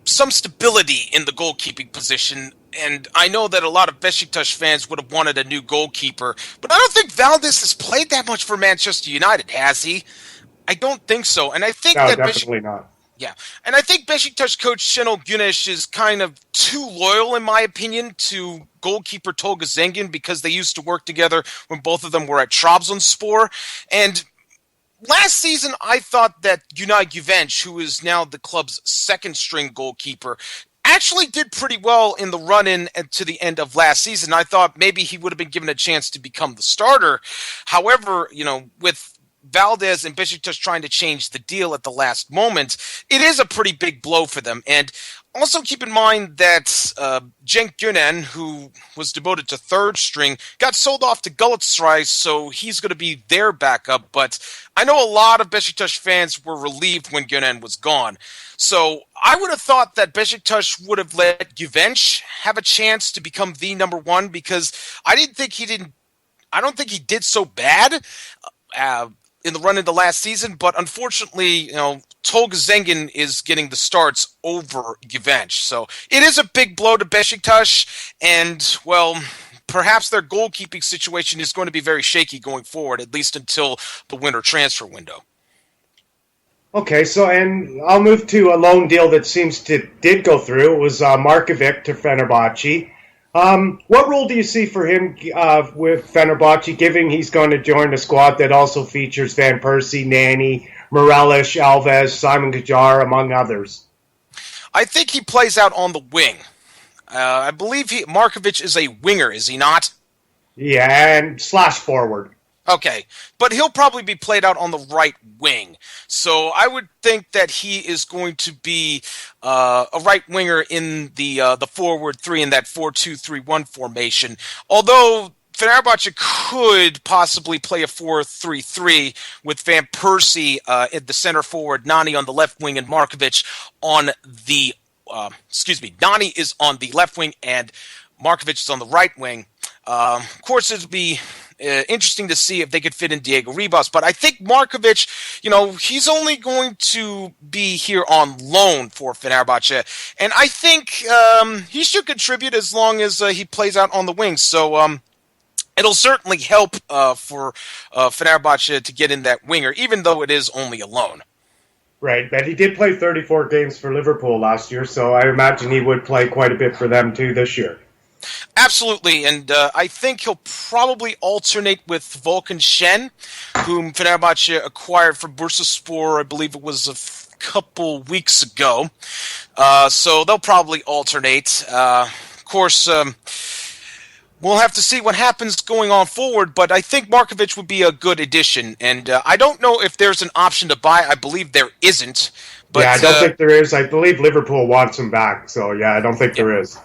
stability in the goalkeeping position. And I know that a lot of Besiktas fans would have wanted a new goalkeeper, but I don't think Valdez has played that much for Manchester United, has he? I don't think so. And I think definitely not. Yeah, and I think Besiktas coach Şenol Güneş is kind of too loyal, in my opinion, to goalkeeper Tolga Zengin because they used to work together when both of them were at Trabzonspor. And last season, I thought that Günay Güvenç, who is now the club's second-string goalkeeper, actually did pretty well in the run-in to the end of last season. I thought maybe he would have been given a chance to become the starter. However, with Valdez and Besiktas trying to change the deal at the last moment, it is a pretty big blow for them. And also keep in mind that Cenk Gönen, who was demoted to third string, got sold off to Galatasaray, so he's going to be their backup. But I know a lot of Besiktas fans were relieved when Gönen was gone. So I would have thought that Besiktas would have let Güvenç have a chance to become the number one because I don't think he did so bad in the run into last season, but unfortunately, Tolga Zengin is getting the starts over Güvenç. So it is a big blow to Besiktas, and, well, perhaps their goalkeeping situation is going to be very shaky going forward, at least until the winter transfer window. Okay, and I'll move to a loan deal that did go through. It was Markovic to Fenerbahce. What role do you see for him with Fenerbahce, given he's going to join a squad that also features Van Persie, Nani, Morelos, Alves, Simon Kajar, among others? I think he plays out on the wing. I believe Markovic is a winger, is he not? Yeah, and slash forward. Okay, but he'll probably be played out on the right wing. So I would think that he is going to be a right winger in the forward three in that 4-2-3-1 formation. Although Fenerbahce could possibly play a 4-3-3 with Van Persie at the center forward, Nani on the left wing, and Markovic on the Nani is on the left wing and Markovic is on the right wing. Of course, it would be interesting to see if they could fit in Diego Ribas, but I think Markovic, he's only going to be here on loan for Fenerbahce, and I think he should contribute as long as he plays out on the wings. So it'll certainly help for Fenerbahce to get in that winger, even though it is only a loan. Right, but he did play 34 games for Liverpool last year, so I imagine he would play quite a bit for them too this year. Absolutely, and I think he'll probably alternate with Volkan Şen, whom Fenerbahce acquired from Bursaspor, I believe it was a couple weeks ago. So they'll probably alternate. Of course, we'll have to see what happens going on forward, but I think Markovic would be a good addition. And I don't know if there's an option to buy. I believe there isn't. But, I don't think there is. I believe Liverpool wants him back, so I don't think there is.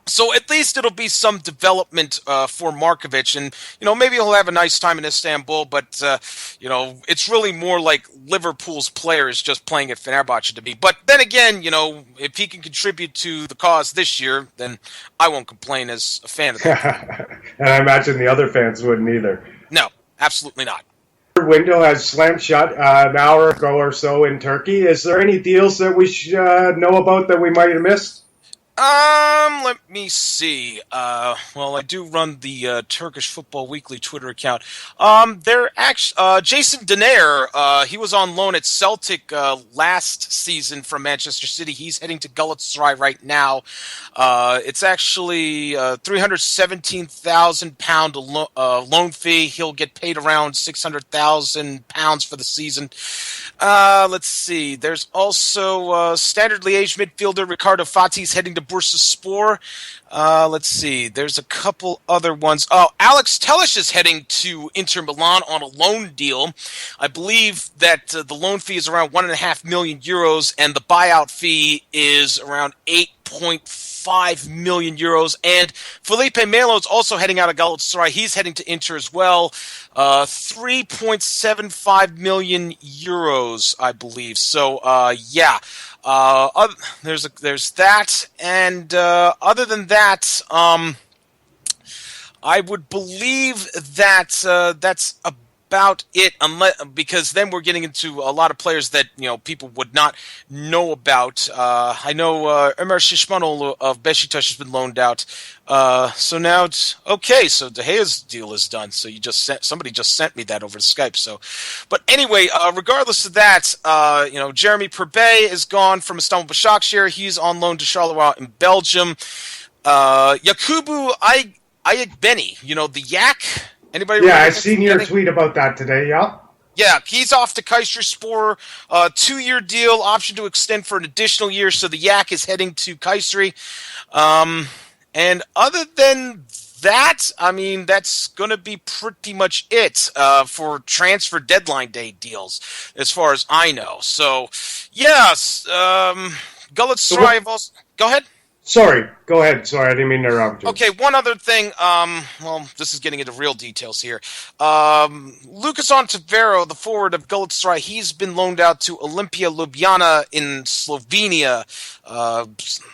So at least it'll be some development for Markovic, and maybe he'll have a nice time in Istanbul. But it's really more like Liverpool's players just playing at Fenerbahce to me. But then again, if he can contribute to the cause this year, then I won't complain as a fan of that. And I imagine the other fans wouldn't either. No, absolutely not. The window has slammed shut an hour ago or so in Turkey. Is there any deals that we should know about that we might have missed? Let me see. Well, I do run the Turkish Football Weekly Twitter account. They're actually Jason Denayer. He was on loan at Celtic last season from Manchester City. He's heading to Galatasaray right now. It's actually £317,000 loan fee. He'll get paid around £600,000 for the season. Let's see. There's also standard Liège midfielder Ricardo Fati's heading to Bursaspor. Let's see. There's a couple other ones. Oh, Alex Telles is heading to Inter Milan on a loan deal. I believe that the loan fee is around €1.5 million, and the buyout fee is around €8.5 million. And Felipe Melo is also heading out of Galatasaray. He's heading to Inter as well. €3.75 million, I believe. So, yeah. There's that, and other than that, I would believe that that's about it. Because then we're getting into a lot of players that people would not know about. I know Ömer Şişmanoğlu of Beşiktaş has been loaned out. So now it's okay. So De Gea's deal is done. So somebody just sent me that over Skype. So, but anyway, regardless of that, Jeremy Perbey is gone from Istanbul Başakşehir. He's on loan to Charleroi in Belgium. Yakubu Ayegbeni, the Yak. Anybody? Yeah, I've seen your tweet about that today. Yeah. Yeah, he's off to Kayserispor, 2-year deal, option to extend for an additional year. So the Yak is heading to Kayseri. And other than that, I mean, that's going to be pretty much it for transfer deadline day deals, as far as I know. So, yes, Galatasaray have also... Go ahead. Sorry, go ahead. Sorry, I didn't mean to interrupt you. Okay, one other thing. Well, this is getting into real details here. Lucas Ontivero, the forward of Galatasaray, he's been loaned out to Olimpia Ljubljana in Slovenia.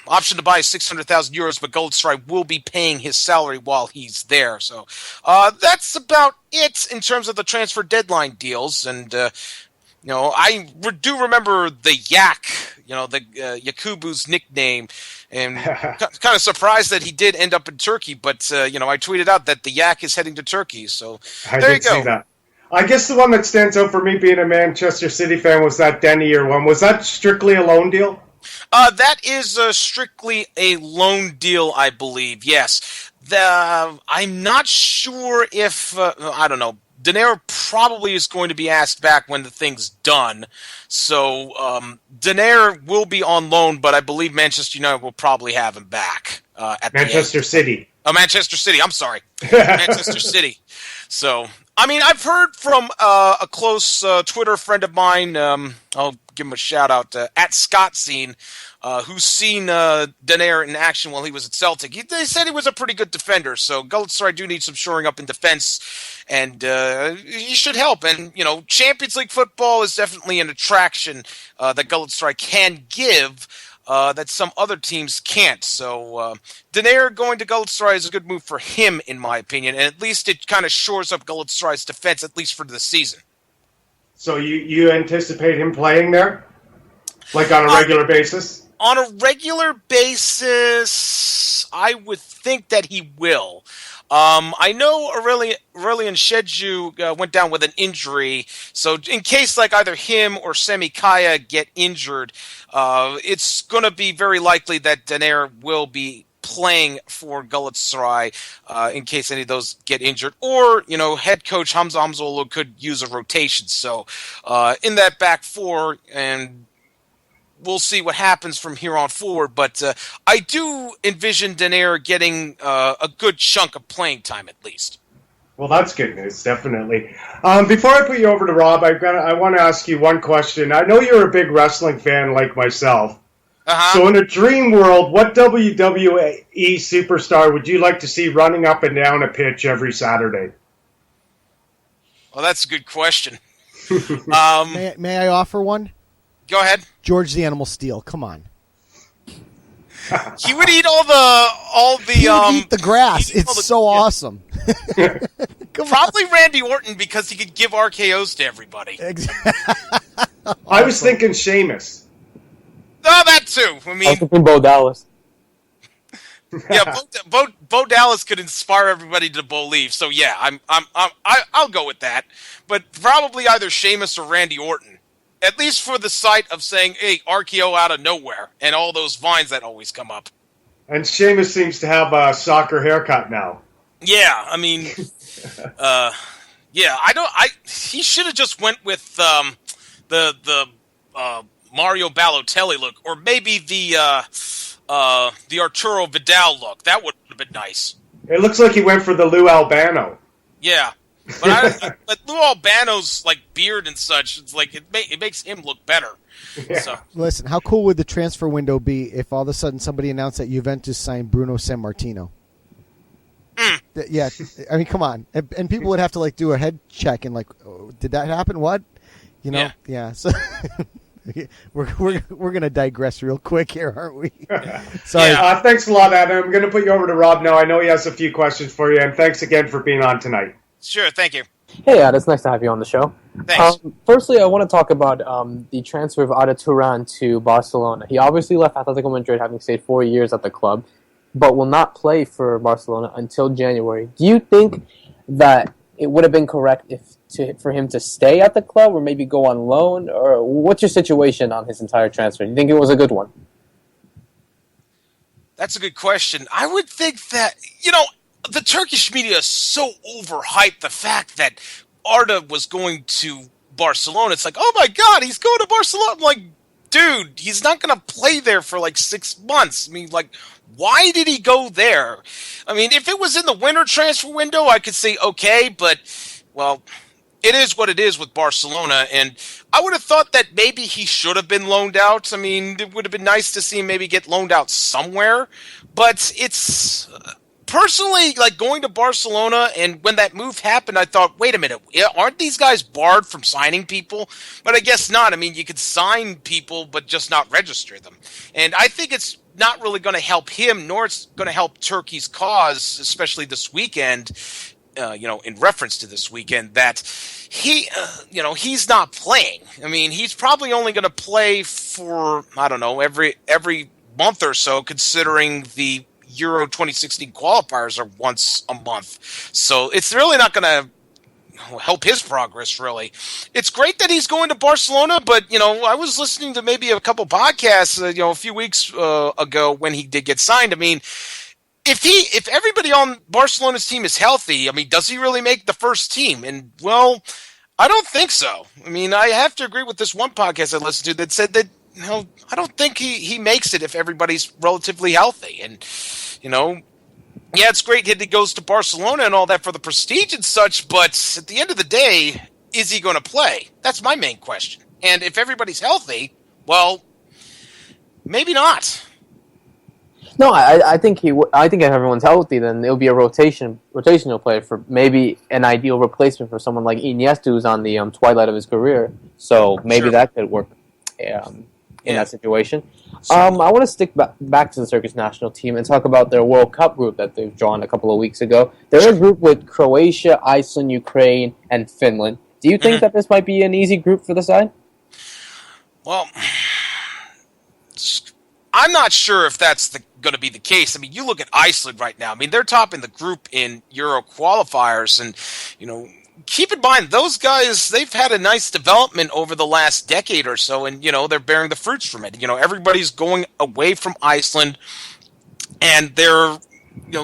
Option to buy €600,000, but Galatasaray will be paying his salary while he's there. So that's about it in terms of the transfer deadline deals. And I do remember the Yak, the Yakubu's nickname, and kind of surprised that he did end up in Turkey. But I tweeted out that the Yak is heading to Turkey. So there you go. See that. I guess the one that stands out for me being a Manchester City fan was that Denier one. Was that strictly a loan deal? That is strictly a loan deal, I believe. Yes. I'm not sure if I don't know. Denayer probably is going to be asked back when the thing's done. So Denayer will be on loan, but I believe Manchester United will probably have him back at Manchester City. Oh, Manchester City. I'm sorry. Manchester City. So, I mean, I've heard from a close Twitter friend of mine. I'll give him a shout out at Scott Scene, who's seen Denayer in action while he was at Celtic. They said he was a pretty good defender. So Galatasaray do need some shoring up in defense, and he should help. And Champions League football is definitely an attraction that Galatasaray can give. That some other teams can't. So Denayer going to Galatasaray is a good move for him, in my opinion, and at least it kind of shores up Galatasaray's defense, at least for the season. So you anticipate him playing there? Like on a regular basis? On a regular basis, I would think that he will. I know Aurelian Shedju went down with an injury, so in case like either him or Semi Kaya get injured, it's going to be very likely that Denayer will be playing for Galatasaray in case any of those get injured, or head coach Hamza Hamzoğlu could use a rotation. So in that back four, and we'll see what happens from here on forward, but I do envision Denayer getting a good chunk of playing time at least. Well, that's good news, definitely. Before I put you over to Rob, I want to ask you one question. I know you're a big wrestling fan like myself. Uh-huh. So in a dream world, what WWE superstar would you like to see running up and down a pitch every Saturday? Well, that's a good question. May I offer one? Go ahead. George the Animal Steel. Come on. He would eat all the. He would eat the grass. It's so awesome. Probably Randy Orton because he could give RKOs to everybody. Awesome. I was thinking Sheamus. Oh, that too. I I was mean, thinking Bo Dallas. Yeah, Bo Dallas could inspire everybody to believe. So yeah, I'll go with that. But probably either Sheamus or Randy Orton. At least for the sight of saying, hey, RKO out of nowhere, and all those vines that always come up. And Sheamus seems to have a soccer haircut now. Yeah, I mean, he should have just went with the Mario Balotelli look, or maybe the Arturo Vidal look. That would have been nice. It looks like he went for the Lou Albano. Yeah. But Lou Albano's like beard and such, it's like it makes him look better. Yeah. So. Listen, how cool would the transfer window be if all of a sudden somebody announced that Juventus signed Bruno Sammartino? Yeah, I mean, come on, and people would have to like do a head check and like, oh, did that happen? What? You know? Yeah. So we're gonna digress real quick here, aren't we? Sorry. Yeah. Thanks a lot, Adam. I'm gonna put you over to Rob now. I know he has a few questions for you, and thanks again for being on tonight. Sure, thank you. Hey, Ad, it's nice to have you on the show. Thanks. Firstly, I want to talk about the transfer of Ata Turan to Barcelona. He obviously left Atletico Madrid, having stayed 4 years at the club, but will not play for Barcelona until January. Do you think that it would have been correct for him to stay at the club or maybe go on loan? Or what's your situation on his entire transfer? Do you think it was a good one? That's a good question. I would think that, the Turkish media is so overhyped the fact that Arda was going to Barcelona. It's like, oh my God, he's going to Barcelona. I'm like, dude, he's not going to play there for like 6 months. I mean, like, why did he go there? I mean, if it was in the winter transfer window, I could say okay, but, well, it is what it is with Barcelona, and I would have thought that maybe he should have been loaned out. I mean, it would have been nice to see him maybe get loaned out somewhere, but it's... Personally, like going to Barcelona, and when that move happened, I thought, wait a minute, aren't these guys barred from signing people? But I guess not. I mean, you could sign people, but just not register them. And I think it's not really going to help him, nor it's going to help Turkey's cause, especially this weekend, in reference to this weekend, that he's not playing. I mean, he's probably only going to play for, I don't know, every month or so, considering the Euro 2016 qualifiers are once a month. So it's really not going to help his progress, really. It's great that he's going to Barcelona, but, I was listening to maybe a couple podcasts, a few weeks ago when he did get signed. I mean, if everybody on Barcelona's team is healthy, I mean, does he really make the first team? And, well, I don't think so. I mean, I have to agree with this one podcast I listened to that said that, I don't think he makes it if everybody's relatively healthy. And, it's great that he goes to Barcelona and all that for the prestige and such, but at the end of the day, is he going to play? That's my main question. And if everybody's healthy, well, maybe not. No, I think I think if everyone's healthy, then it'll be a rotational player for maybe an ideal replacement for someone like Iniesta, who's on the twilight of his career. So maybe that could work. In that situation. I want to stick back to the Turkish national team and talk about their World Cup group that they've drawn a couple of weeks ago. They're a group with Croatia, Iceland, Ukraine, and Finland. Do you think that this might be an easy group for the side? Well, I'm not sure if that's going to be the case. I mean, you look at Iceland right now. I mean, they're topping the group in Euro qualifiers, and, keep in mind, those guys, they've had a nice development over the last decade or so, and, they're bearing the fruits from it. Everybody's going away from Iceland, and they're,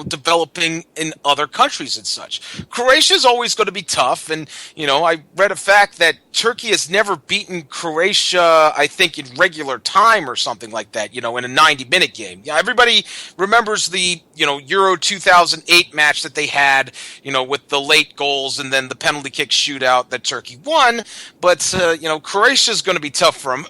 developing in other countries and such. Croatia's always going to be tough, and, I read a fact that Turkey has never beaten Croatia, I think, in regular time or something like that, in a 90-minute game. Yeah, everybody remembers the, Euro 2008 match that they had, with the late goals and then the penalty kick shootout that Turkey won, but, Croatia's going to be tough for them.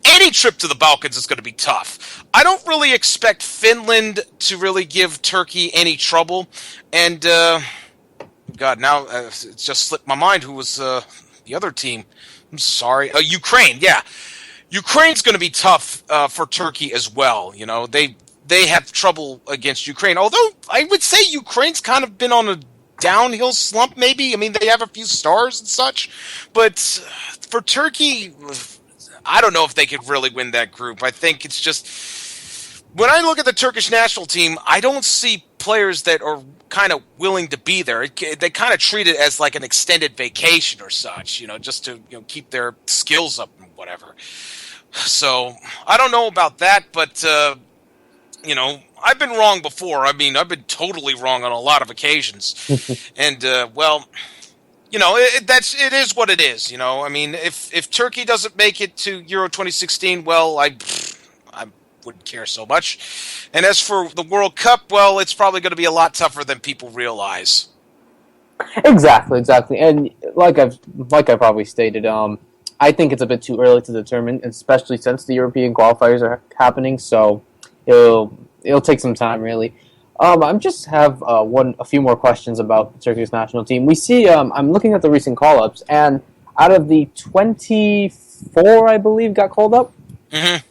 Any trip to the Balkans is going to be tough. I don't really expect Finland to really give Turkey any trouble. And, God, now it just slipped my mind who was the other team. I'm sorry. Ukraine, yeah. Ukraine's going to be tough for Turkey as well. They have trouble against Ukraine. Although I would say Ukraine's kind of been on a downhill slump, maybe. I mean, they have a few stars and such. But for Turkey, I don't know if they could really win that group. I think it's just when I look at the Turkish national team, I don't see players that are kind of willing to be there. They kind of treat it as like an extended vacation or such, just to keep their skills up and whatever. So I don't know about that, but I've been wrong before. I mean, I've been totally wrong on a lot of occasions, and it is what it is. I mean, if Turkey doesn't make it to Euro 2016, well, I wouldn't care so much. And as for the World Cup, well, it's probably going to be a lot tougher than people realize. Exactly. And like I probably stated, I think it's a bit too early to determine, especially since the European qualifiers are happening. So it'll take some time, really. I just have a few more questions about the Turkish national team. We see, I'm looking at the recent call-ups, and out of the 24, I believe, got called up. Mm-hmm.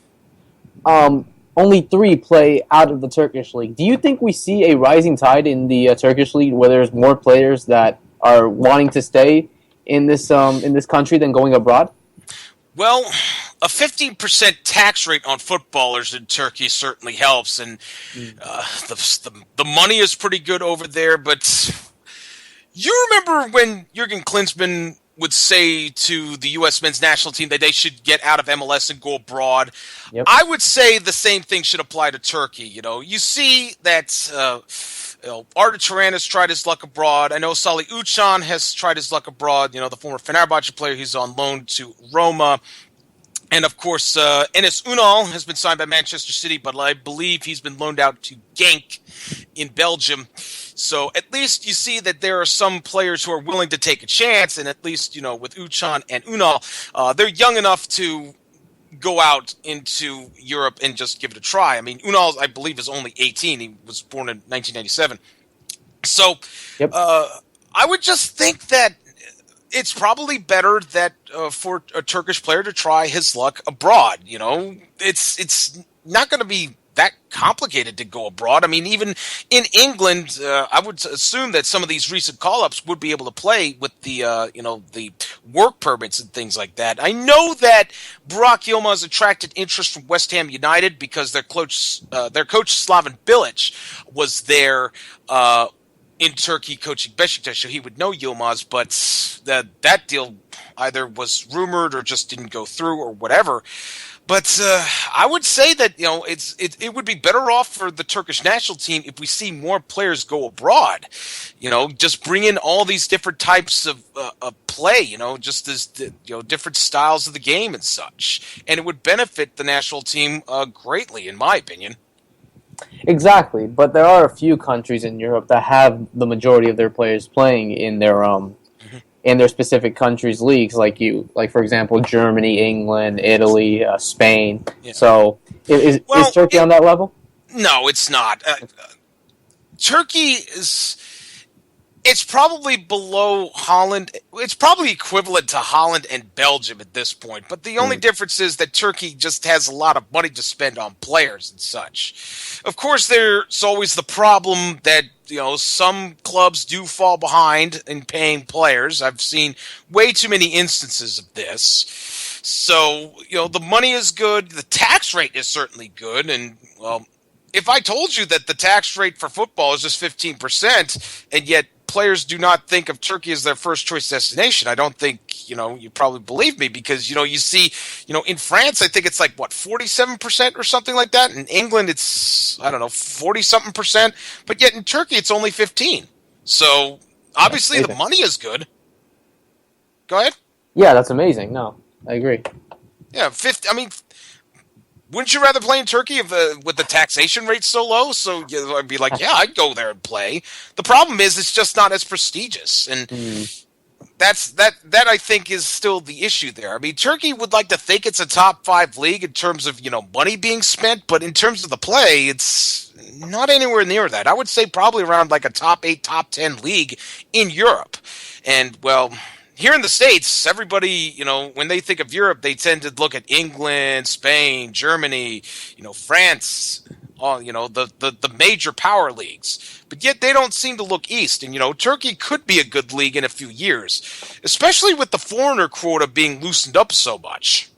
Only 3 play out of the Turkish league. Do you think we see a rising tide in the Turkish league, where there's more players that are wanting to stay in this country than going abroad? Well, a 15% tax rate on footballers in Turkey certainly helps, and the money is pretty good over there. But you remember when Jurgen Klinsmann would say to the U.S. men's national team that they should get out of MLS and go abroad? Yep. I would say the same thing should apply to Turkey. You see that Arda Turan has tried his luck abroad. I know Salih Uçan has tried his luck abroad. The former Fenerbahce player, he's on loan to Roma. And, of course, Enes Unal has been signed by Manchester City, but I believe he's been loaned out to Genk in Belgium. So at least you see that there are some players who are willing to take a chance, and at least, with Uçan and Unal, they're young enough to go out into Europe and just give it a try. I mean, Unal, I believe, is only 18. He was born in 1997. So Yep. I would just think that it's probably better that for a Turkish player to try his luck abroad. It's not going to be that complicated to go abroad. I mean, even in England, I would assume that some of these recent call-ups would be able to play with the the work permits and things like that. I know that Burak Yilmaz attracted interest from West Ham United because their coach Slaven Bilic was there in Turkey coaching Beşiktaş, so he would know Yilmaz, but that deal either was rumored or just didn't go through or whatever. But I would say that it would be better off for the Turkish national team if we see more players go abroad. Just bring in all these different types of play. Just as different styles of the game and such, and it would benefit the national team greatly, in my opinion. Exactly, but there are a few countries in Europe that have the majority of their players playing in their specific countries' leagues, like for example, Germany, England, Italy, Spain. Yeah. So is Turkey on that level? No, it's not. Turkey is. It's probably below Holland. It's probably equivalent to Holland and Belgium at this point. But the only difference is that Turkey just has a lot of money to spend on players and such. Of course, there's always the problem that, some clubs do fall behind in paying players. I've seen way too many instances of this. So, the money is good. The tax rate is certainly good. And, well, if I told you that the tax rate for football is just 15%, and yet players do not think of Turkey as their first choice destination, I don't think, you probably believe me, because, you see, in France, I think it's like, 47% or something like that. In England, it's, 40-something percent. But yet in Turkey, it's only 15. So, obviously, the money is good. Go ahead. Yeah, that's amazing. No, I agree. Yeah, 50. I mean, wouldn't you rather play in Turkey with the taxation rate so low? So I'd be like, yeah, I'd go there and play. The problem is it's just not as prestigious, and that I think is still the issue there. I mean, Turkey would like to think it's a top 5 league in terms of money being spent, but in terms of the play, it's not anywhere near that. I would say probably around like a top 8, top 10 league in Europe, and well. Here in the States, everybody, when they think of Europe, they tend to look at England, Spain, Germany, France, all, the major power leagues. But yet they don't seem to look east. And, Turkey could be a good league in a few years, especially with the foreigner quota being loosened up so much.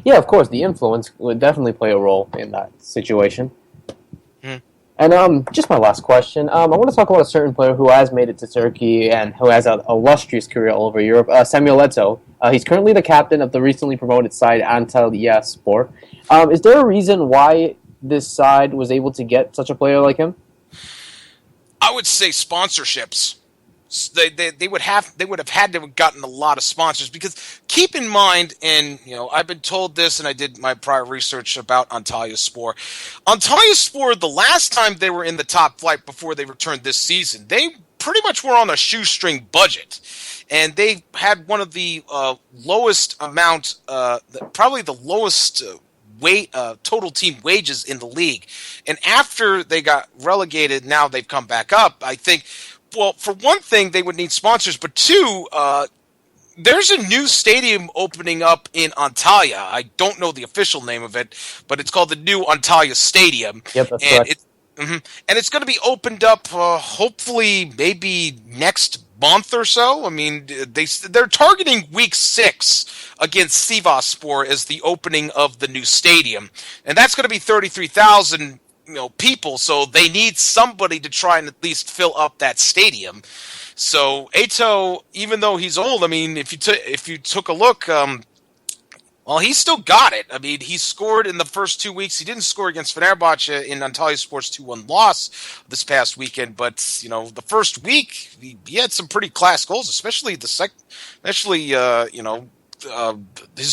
Yeah, of course, the influence would definitely play a role in that situation. And just my last question. I want to talk about a certain player who has made it to Turkey and who has an illustrious career all over Europe, Samuel Eto'o. He's currently the captain of the recently promoted side Ata Dizdar. Is there a reason why this side was able to get such a player like him? I would say sponsorships. They would have had to have gotten a lot of sponsors, because keep in mind, and I've been told this, and I did my prior research about Antalyaspor. Antalyaspor, the last time they were in the top flight before they returned this season, they pretty much were on a shoestring budget, and they had one of the lowest amount, probably the lowest total team wages in the league. And after they got relegated, now they've come back up. I think. Well, for one thing, they would need sponsors, but two, there's a new stadium opening up in Antalya. I don't know the official name of it, but it's called the New Antalya Stadium. Yep, that's correct. And it's going to be opened up, hopefully, maybe next month or so. I mean, they're targeting week 6 against Sivasspor as the opening of the new stadium, and that's going to be 33,000. People, so they need somebody to try and at least fill up that stadium. So Eto'o, even though he's old, I mean, if you took a look, well, he still got it. I mean, he scored in the first 2 weeks. He didn't score against Fenerbahce in Antalyaspor's 2-1 loss this past weekend, but the first week he had some pretty class goals, especially his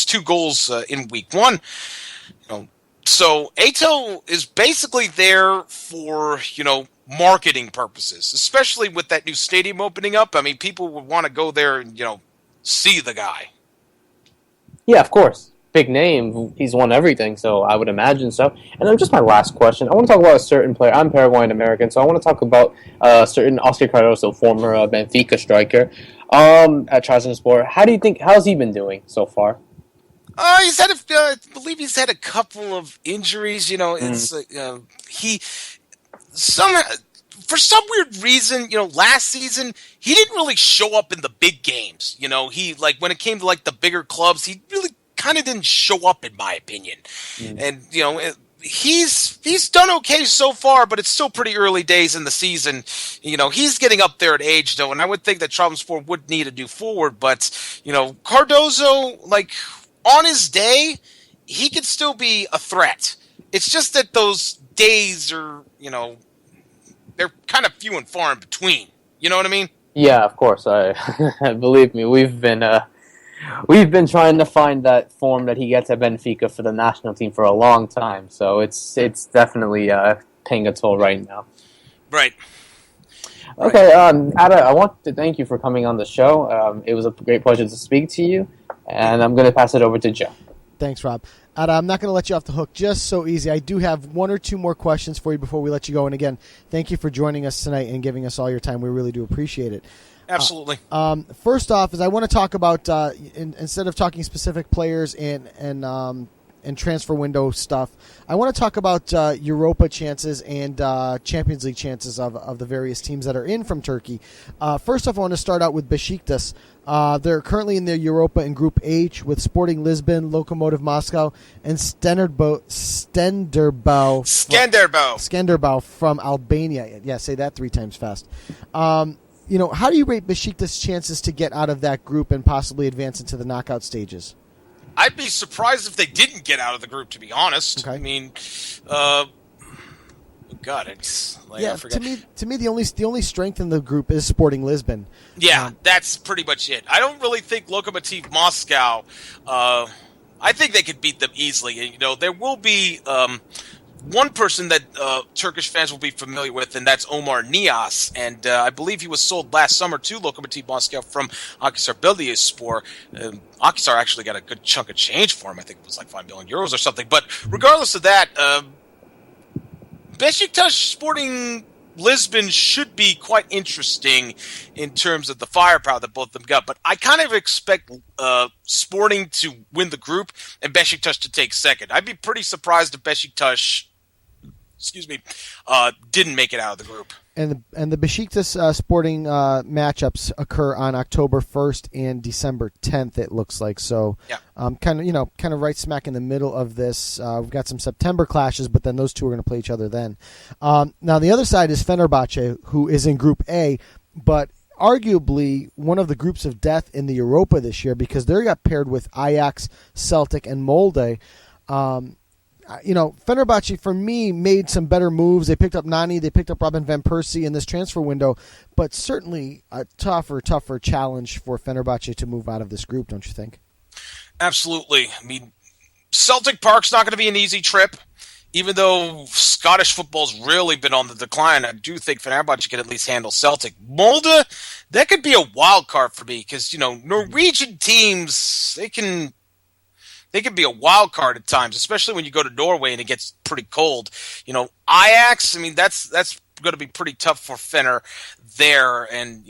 2 goals in week 1. So Eto'o is basically there for, marketing purposes, especially with that new stadium opening up. I mean, people would want to go there and, see the guy. Yeah, of course. Big name. He's won everything, so I would imagine so. And then just my last question. I want to talk about a certain player. I'm Paraguayan American, so I want to talk about a certain Oscar Cardoso, former Benfica striker at Trabzonspor. How's he been doing so far? I believe he's had a couple of injuries. It's for some weird reason, last season he didn't really show up in the big games. He when it came to the bigger clubs, he really kind of didn't show up, in my opinion. And he's done okay so far, but it's still pretty early days in the season. He's getting up there in age, though, and I would think that Trabzonspor would need a new forward. But Cardozo, on his day, he could still be a threat. It's just that those days are, they're kind of few and far in between. You know what I mean? Yeah, of course. Believe me, we've been trying to find that form that he gets at Benfica for the national team for a long time. So it's definitely paying a toll right now. Right. Okay, Ata, I want to thank you for coming on the show. It was a great pleasure to speak to you. And I'm going to pass it over to Joe. Thanks, Rob. Ata, I'm not going to let you off the hook just so easy. I do have 1 or 2 more questions for you before we let you go. And again, thank you for joining us tonight and giving us all your time. We really do appreciate it. Absolutely. First off, is I want to talk about instead of talking specific players and transfer window stuff, I want to talk about Europa chances and Champions League chances of the various teams that are in from Turkey. First off, I want to start out with Besiktas. They're currently in the Europa in Group H with Sporting Lisbon, Lokomotiv Moscow, and Skanderbau from Albania. Yeah, say that 3 times fast. How do you rate Besiktas' chances to get out of that group and possibly advance into the knockout stages? I'd be surprised if they didn't get out of the group, to be honest. Okay. I mean, it's I forget. To me, the only strength in the group is Sporting Lisbon. Yeah, that's pretty much it. I don't really think Lokomotiv Moscow. I think they could beat them easily. There will be one person that Turkish fans will be familiar with, and that's Omar Nias. And I believe he was sold last summer to Lokomotiv Moscow from Akhisar Belediyespor. Akhisar actually got a good chunk of change for him. I think it was like €5 million or something. But regardless of that, Besiktas Sporting Lisbon should be quite interesting in terms of the firepower that both of them got. But I kind of expect Sporting to win the group and Besiktas to take second. I'd be pretty surprised if Besiktas didn't make it out of the group. And the Besiktas Sporting matchups occur on October 1st and December 10th. It looks like so. Yeah. Kind of right smack in the middle of this. We've got some September clashes, but then those two are going to play each other then. Now the other side is Fenerbahce, who is in Group A, but arguably one of the groups of death in the Europa this year because they got paired with Ajax, Celtic, and Molde. Fenerbahce, for me, made some better moves. They picked up Nani, they picked up Robin van Persie in this transfer window, but certainly a tougher challenge for Fenerbahce to move out of this group, don't you think? Absolutely. I mean, Celtic Park's not going to be an easy trip. Even though Scottish football's really been on the decline, I do think Fenerbahce can at least handle Celtic. Molde, that could be a wild card for me because, Norwegian teams, they can be a wild card at times, especially when you go to Norway and it gets pretty cold. Ajax, I mean, that's going to be pretty tough for Fener there. And,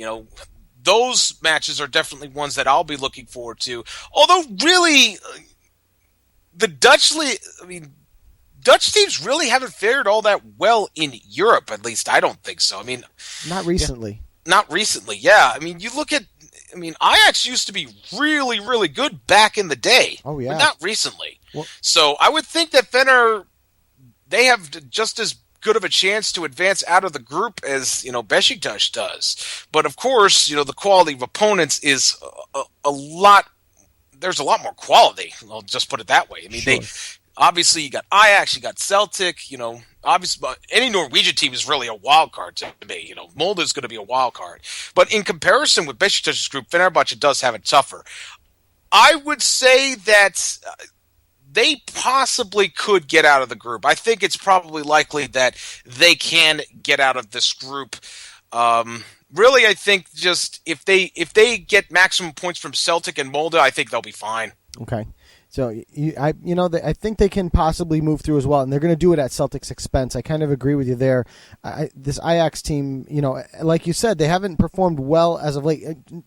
those matches are definitely ones that I'll be looking forward to. Although, really, the Dutch league, Dutch teams really haven't fared all that well in Europe, at least I don't think so. I mean, not recently. Not recently, yeah. I mean, you look at Ajax used to be really, really good back in the day. Oh, yeah. But not recently. Well, so I would think that Fener, they have just as good of a chance to advance out of the group as, Besiktas does. But, of course, the quality of opponents is a lot. There's a lot more quality. I'll just put it that way. I mean, sure. Obviously, you got Ajax, you got Celtic, obviously any Norwegian team is really a wild card to me. Molde is going to be a wild card. But in comparison with Besiktas' group, Fenerbahce does have it tougher. I would say that they possibly could get out of the group. I think it's probably likely that they can get out of this group. Really, I think just if they get maximum points from Celtic and Molde, I think they'll be fine. Okay. So I think they can possibly move through as well, and they're going to do it at Celtic's expense. I kind of agree with you there. This Ajax team, like you said, they haven't performed well as of late.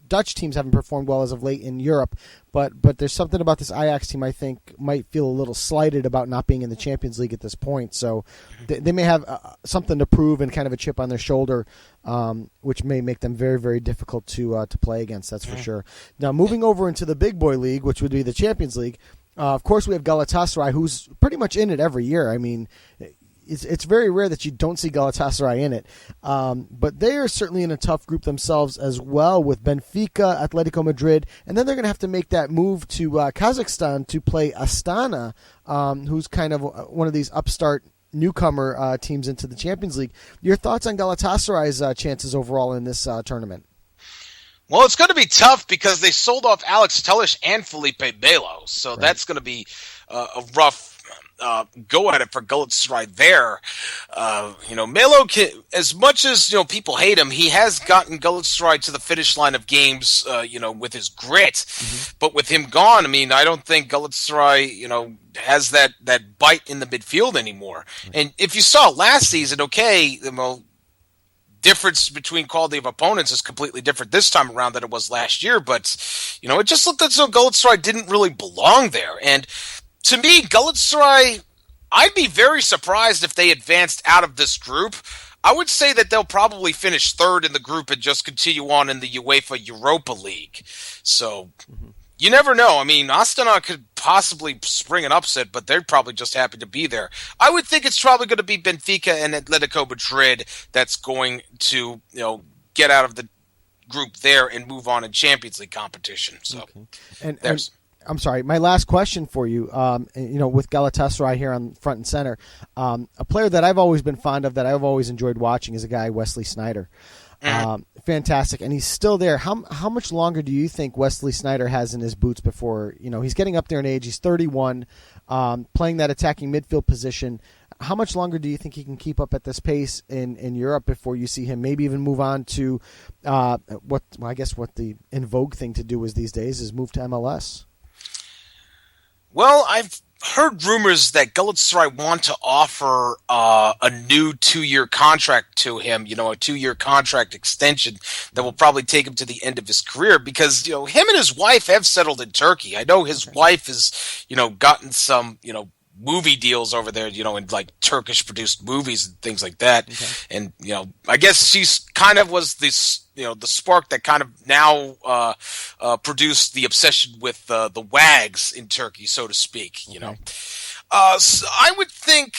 Dutch teams haven't performed well as of late in Europe, but there's something about this Ajax team I think might feel a little slighted about not being in the Champions League at this point. So they may have something to prove and kind of a chip on their shoulder, which may make them very, very difficult to play against. That's for sure. Now, moving over into the big boy league, which would be the Champions League. Of course, we have Galatasaray, who's pretty much in it every year. I mean, it's very rare that you don't see Galatasaray in it. But they are certainly in a tough group themselves as well with Benfica, Atletico Madrid, and then they're going to have to make that move to Kazakhstan to play Astana, who's kind of one of these upstart newcomer teams into the Champions League. Your thoughts on Galatasaray's chances overall in this tournament? Well, it's going to be tough because they sold off Alex Telles and Felipe Melo, so right. That's going to be a rough go at it for Galatasaray there. Melo, as much as people hate him, he has gotten Galatasaray to the finish line of games, with his grit. Mm-hmm. But with him gone, I don't think Galatasaray, has that bite in the midfield anymore. Mm-hmm. And if you saw last season, difference between quality of opponents is completely different this time around than it was last year, but it just looked as though Galatasaray didn't really belong there. And to me, Galatasaray, I'd be very surprised if they advanced out of this group. I would say that they'll probably finish third in the group and just continue on in the UEFA Europa League. So you never know. Astana could possibly spring an upset, but they're probably just happy to be there. I would think it's probably going to be Benfica and Atletico Madrid that's going to, get out of the group there and move on in Champions League competition. So, okay. And I'm sorry, my last question for you, with Galatasaray here on front and center, a player that I've always been fond of, that I've always enjoyed watching, is a guy, Wesley Sneijder. Fantastic, and he's still there. How much longer do you think Wesley Sneijder has in his boots before, he's getting up there in age, he's 31, playing that attacking midfield position. How much longer do you think he can keep up at this pace in Europe before you see him maybe even move on to what the in vogue thing to do is these days is move to MLS? Well, I've heard rumors that Galatasaray want to offer a new 2-year contract to him, a 2-year contract extension that will probably take him to the end of his career because, him and his wife have settled in Turkey. I know his wife has, gotten some, movie deals over there, in like Turkish produced movies and things like that. Okay. And, I guess she's kind of was this, the spark that kind of now produced the obsession with the wags in Turkey, so to speak, So I would think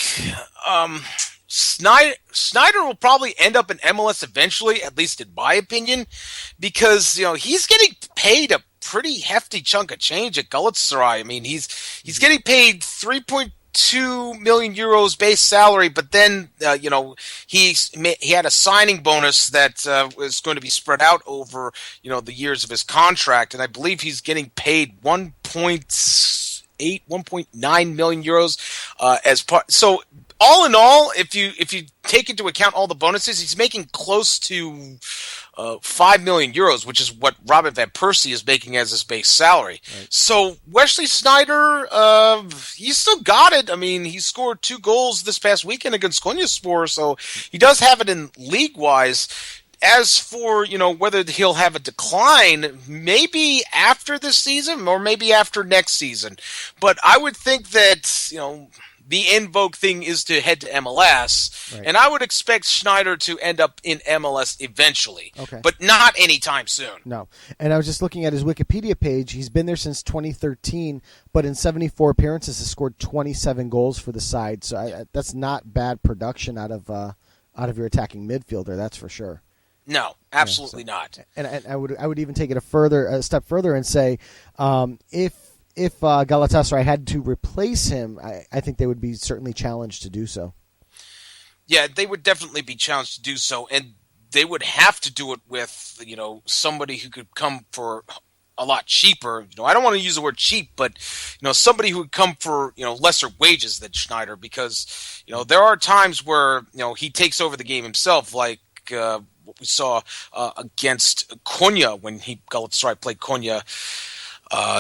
Snyder will probably end up in MLS eventually, at least in my opinion, because, he's getting paid a pretty hefty chunk of change at Galatasaray. I mean, he's getting paid 3.2 million euros base salary, but then he had a signing bonus that was going to be spread out over the years of his contract, and I believe he's getting paid 1.9 million euros as part. So all in all, if you take into account all the bonuses, he's making close to 5 million euros, which is what Robin van Persie is making as his base salary. Right. So Wesley Sneijder, he's still got it. I mean, he scored 2 goals this past weekend against Konyaspor, so he does have it in league-wise. As for, whether he'll have a decline, maybe after this season or maybe after next season. But I would think that, the in vogue thing is to head to MLS, right. And I would expect Sneijder to end up in MLS eventually, but not anytime soon. No, and I was just looking at his Wikipedia page. He's been there since 2013, but in 74 appearances has scored 27 goals for the side. So that's not bad production out of your attacking midfielder, that's for sure. No, absolutely not. And I would even take it a step further and say, if Galatasaray had to replace him, I think they would be certainly challenged to do so. Yeah, they would definitely be challenged to do so, and they would have to do it with somebody who could come for a lot cheaper. I don't want to use the word cheap, but somebody who would come for lesser wages than Sneijder, because there are times where he takes over the game himself, like what we saw against Konya when Galatasaray played Konya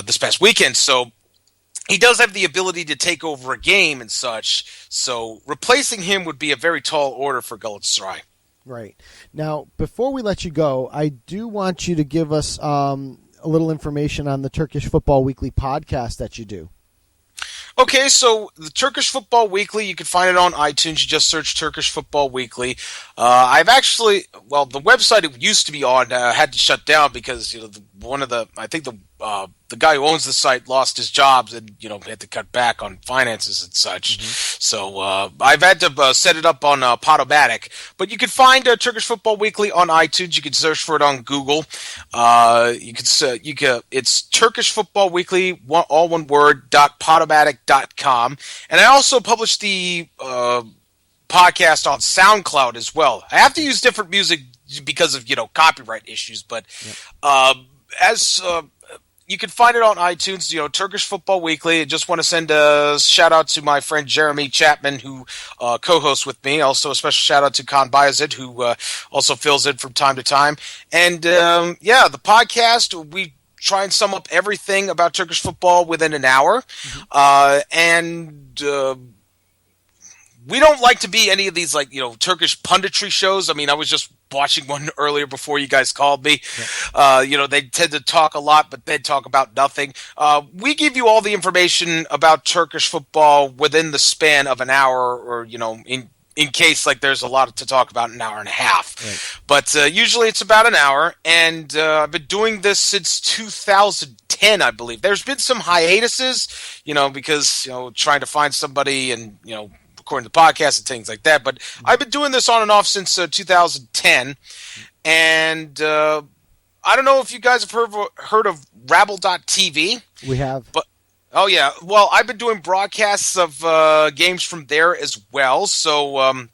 this past weekend. So he does have the ability to take over a game and such. So replacing him would be a very tall order for Galatasaray. Right. Now, before we let you go, I do want you to give us a little information on the Turkish Football Weekly podcast that you do. Okay, so the Turkish Football Weekly, you can find it on iTunes. You just search Turkish Football Weekly. The website it used to be on had to shut down because the guy who owns the site lost his jobs and had to cut back on finances and such. Mm-hmm. So I've had to set it up on Podomatic. But you can find Turkish Football Weekly on iTunes. You can search for it on Google. It's Turkish Football Weekly, all one word, .podomatic.com. And I also publish the podcast on SoundCloud as well. I have to use different music because of copyright issues, but you can find it on iTunes, Turkish Football Weekly. I just want to send a shout-out to my friend Jeremy Chapman, who co-hosts with me. Also, a special shout-out to Khan Bayezid, who also fills in from time to time. And, the podcast, we try and sum up everything about Turkish football within an hour. Mm-hmm. We don't like to be any of these, Turkish punditry shows. I mean, I was just watching one earlier before you guys called me. Yeah. They tend to talk a lot, but then talk about nothing. We give you all the information about Turkish football within the span of an hour, or, in case, there's a lot to talk about in an hour and a half. Right. But usually it's about an hour, and I've been doing this since 2010, I believe. There's been some hiatuses, because, trying to find somebody and, according to the podcast and things like that. But I've been doing this on and off since 2010. And I don't know if you guys have heard of Rabble.tv. We have. But oh, yeah. Well, I've been doing broadcasts of games from there as well. So I've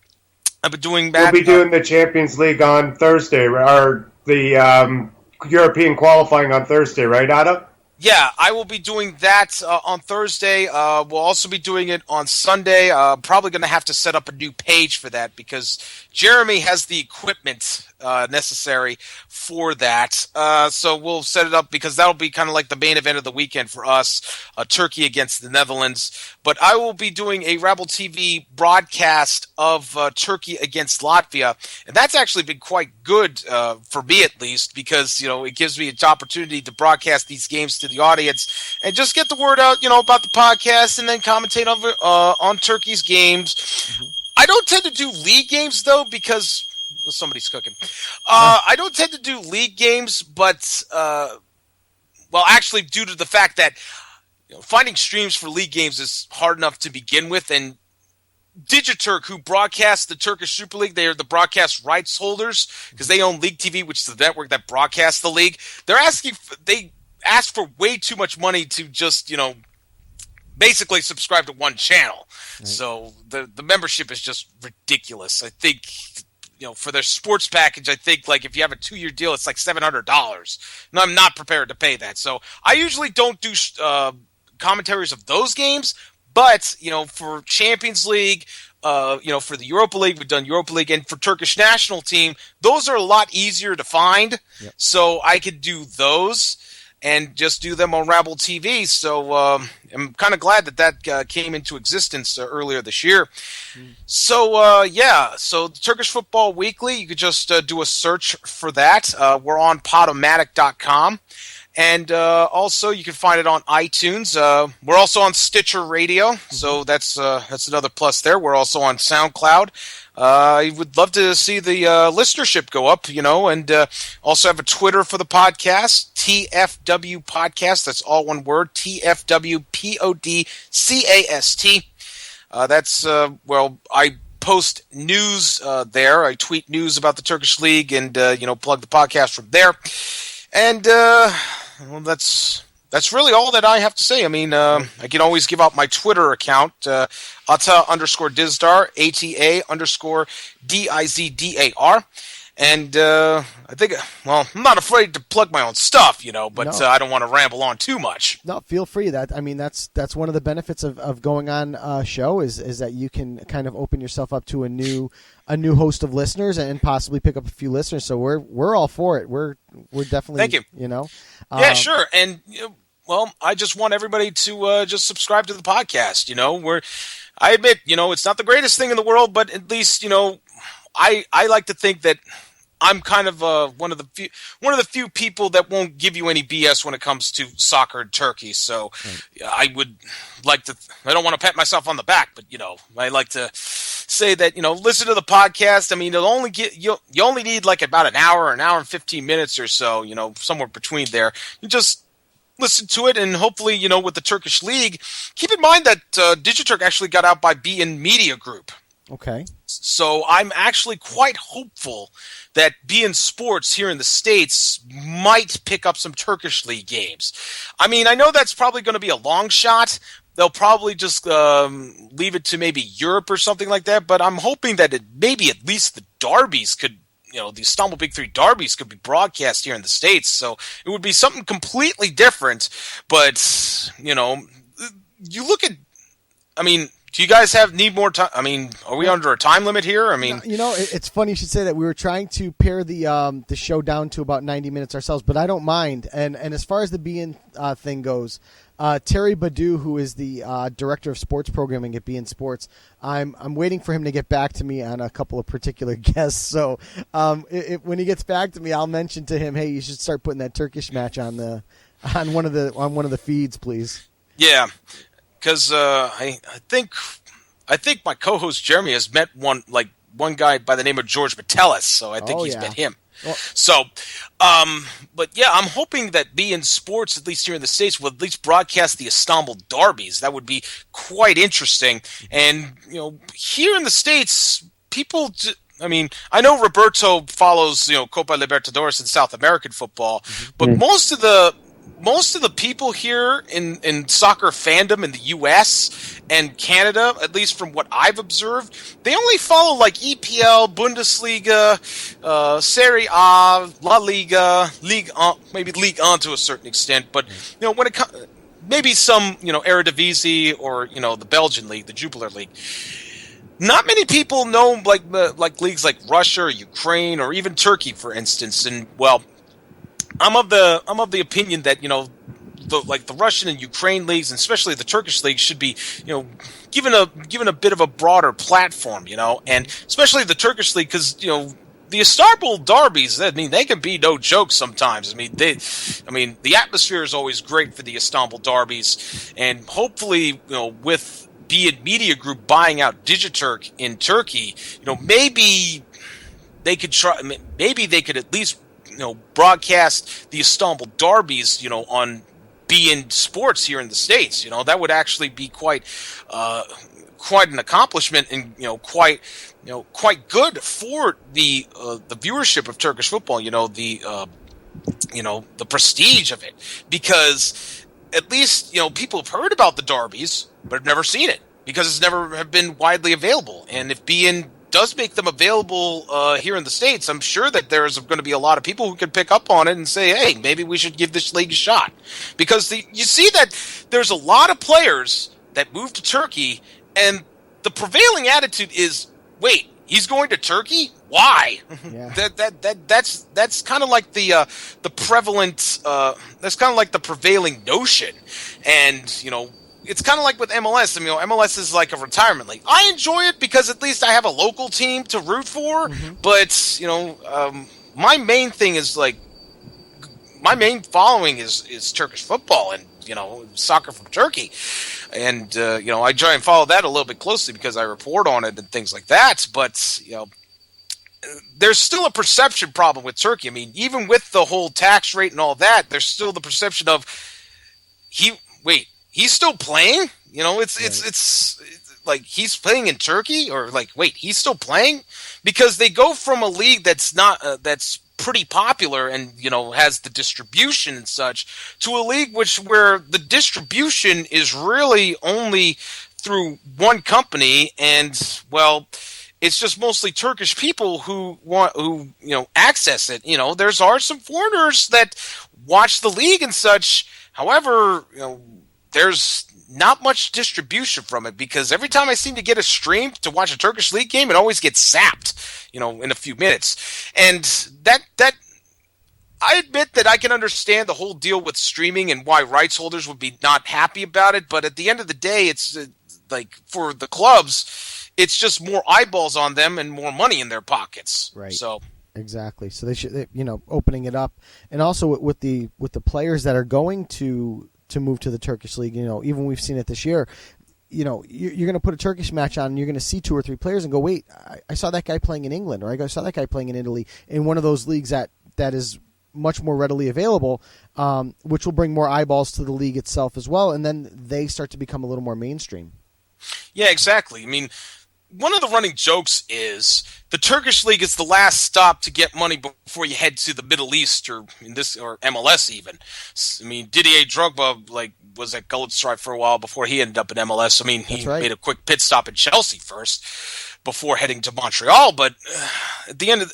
been doing that. We'll be doing the Champions League on Thursday, or the European qualifying on Thursday, right, Ata? Yeah, I will be doing that on Thursday. We'll also be doing it on Sunday. Probably going to have to set up a new page for that because Jeremy has the equipment necessary for that. So we'll set it up because that'll be kind of like the main event of the weekend for us, Turkey against the Netherlands. But I will be doing a Rabble TV broadcast of Turkey against Latvia. And that's actually been quite good for me, at least, because, it gives me an opportunity to broadcast these games to the audience and just get the word out, about the podcast and then commentate on Turkey's games. Mm-hmm. I don't tend to do league games, though, because somebody's cooking. I don't tend to do league games, but, actually, due to the fact that finding streams for league games is hard enough to begin with, and Digiturk, who broadcasts the Turkish Super League, they are the broadcast rights holders because they own League TV, which is the network that broadcasts the league. They ask for way too much money to just, basically subscribe to one channel. Right. So the membership is just ridiculous. I think, for their sports package, I think like if you have a 2-year deal, it's like $700. And I'm not prepared to pay that. So I usually don't do commentaries of those games. But, for Champions League, for the Europa League, we've done Europa League, and for Turkish national team, those are a lot easier to find. Yep. So I could do those and just do them on Rabble TV. So I'm kind of glad that came into existence earlier this year. So, so the Turkish Football Weekly, you could just do a search for that. We're on Podomatic.com. And also, you can find it on iTunes. We're also on Stitcher Radio, so that's another plus there. We're also on SoundCloud. I would love to see the listenership go up, and also have a Twitter for the podcast, TFW Podcast. That's all one word, TFW Podcast. That's, I post news there. I tweet news about the Turkish League and, plug the podcast from there. And that's really all that I have to say. I mean, I can always give out my Twitter account, Ata_Dizdar, ATA_DIZDAR. And I think, I'm not afraid to plug my own stuff, but no. I don't want to ramble on too much. No, feel free. That's one of the benefits of going on a show is that you can kind of open yourself up to a new host of listeners and possibly pick up a few listeners. So we're all for it. We're definitely. Thank you. Yeah, sure. And I just want everybody to just subscribe to the podcast. I admit, it's not the greatest thing in the world, but at least I like to think that I'm kind of one of the few people that won't give you any BS when it comes to soccer in Turkey. So I would like to. I don't want to pat myself on the back, but I like to say that listen to the podcast. I mean, you only need like about an hour and 15 minutes or so. Somewhere between there. You just listen to it, and hopefully, with the Turkish League, keep in mind that Digiturk actually got out by BN Media Group. Okay. So I'm actually quite hopeful that BN Sports here in the States might pick up some Turkish League games. I mean, I know that's probably going to be a long shot. They'll probably just leave it to maybe Europe or something like that, but I'm hoping that maybe at least the derbies could, the Istanbul Big Three derbies could be broadcast here in the States. So it would be something completely different, but, you look at, do you guys need more time? I mean, are we under a time limit here? I mean, it's funny you should say that. We were trying to pare the show down to about 90 minutes ourselves, but I don't mind. And as far as the BN thing goes, Terry Badu, who is the director of sports programming at BN Sports, I'm waiting for him to get back to me on a couple of particular guests. So when he gets back to me, I'll mention to him, hey, you should start putting that Turkish match on one of the feeds, please. Yeah. Because I think my co-host Jeremy has met one guy by the name of George Metellus, so I think he's met him. Well, so, but yeah, I'm hoping that BN Sports, at least here in the States, will at least broadcast the Istanbul derbies. That would be quite interesting. And here in the States, people. I know Roberto follows Copa Libertadores in South American football, but most of the people here in soccer fandom in the U.S. and Canada, at least from what I've observed, they only follow like EPL, Bundesliga, Serie A, La Liga, Ligue 1, maybe Ligue 1 to a certain extent. But when it comes, maybe some Eredivisie or the Belgian league, the Jupiler League. not many people know like leagues like Russia or Ukraine or even Turkey, for instance. And well, I'm of the opinion that the Russian and Ukraine leagues, and especially the Turkish league, should be given a bit of a broader platform, and especially the Turkish league, because the Istanbul derbies, I mean, they can be no joke sometimes. I mean, the atmosphere is always great for the Istanbul derbies, and hopefully, with Bein Media Group buying out Digiturk in Turkey, maybe they could try. Maybe they could at least, broadcast the Istanbul derbies, on Bein Sports here in the States. That would actually be quite an accomplishment, and quite good for the viewership of Turkish football. The prestige of it, because at least people have heard about the derbies but have never seen it because it's never have been widely available. And if Bein does make them available here in the States, I'm sure that there's going to be a lot of people who can pick up on it and say, hey, maybe we should give this league a shot. Because you see that there's a lot of players that move to Turkey, and the prevailing attitude is, wait, he's going to Turkey? Why? Yeah. That's kind of like the prevalent that's kind of like the prevailing notion. And it's kind of like with MLS. I mean, MLS is like a retirement league. I enjoy it because at least I have a local team to root for. Mm-hmm. But my main thing is my main following is Turkish football and soccer from Turkey, and I try and follow that a little bit closely because I report on it and things like that. But there's still a perception problem with Turkey. I mean, even with the whole tax rate and all that, there's still the perception of he's still playing? It's like he's playing in Turkey, or wait, he's still playing? Because they go from a league that's not that's pretty popular and has the distribution and such, to a league where the distribution is really only through one company, and well, it's just mostly Turkish people who access it. There are some foreigners that watch the league and such. However, there's not much distribution from it, because every time I seem to get a stream to watch a Turkish league game, it always gets zapped, in a few minutes. And that I admit that I can understand the whole deal with streaming and why rights holders would be not happy about it. But at the end of the day, it's for the clubs, it's just more eyeballs on them and more money in their pockets. Right. So. Exactly. So they should, opening it up, and also with the players that are going to move to the Turkish league. Even we've seen it this year. You're going to put a Turkish match on, and you're going to see 2 or 3 players and go, wait, I saw that guy playing in England, or I saw that guy playing in Italy, in one of those leagues that is much more readily available, which will bring more eyeballs to the league itself as well, and then they start to become a little more mainstream. Yeah, exactly. I mean, one of the running jokes is the Turkish league is the last stop to get money before you head to the Middle East or MLS even. I mean, Didier Drogba was at Galatasaray for a while before he ended up in MLS. I mean, he made a quick pit stop at Chelsea first before heading to Montreal. But at the end of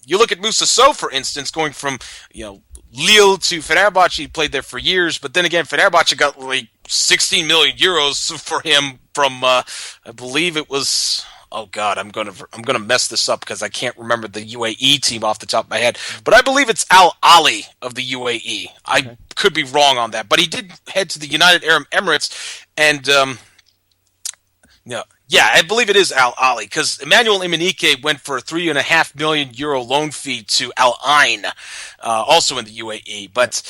you look at Moussa Sow, for instance, going from Lille to Fenerbahce. He played there for years, but then again, Fenerbahce got 16 million euros for him from I believe it was. Oh God, I'm gonna mess this up because I can't remember the UAE team off the top of my head, but I believe it's Al Ali of the UAE. Okay. I could be wrong on that, but he did head to the United Arab Emirates, and I believe it is Al Ali, because Emmanuel Imanike went for a €3.5 million loan fee to Al Ain, also in the UAE, but.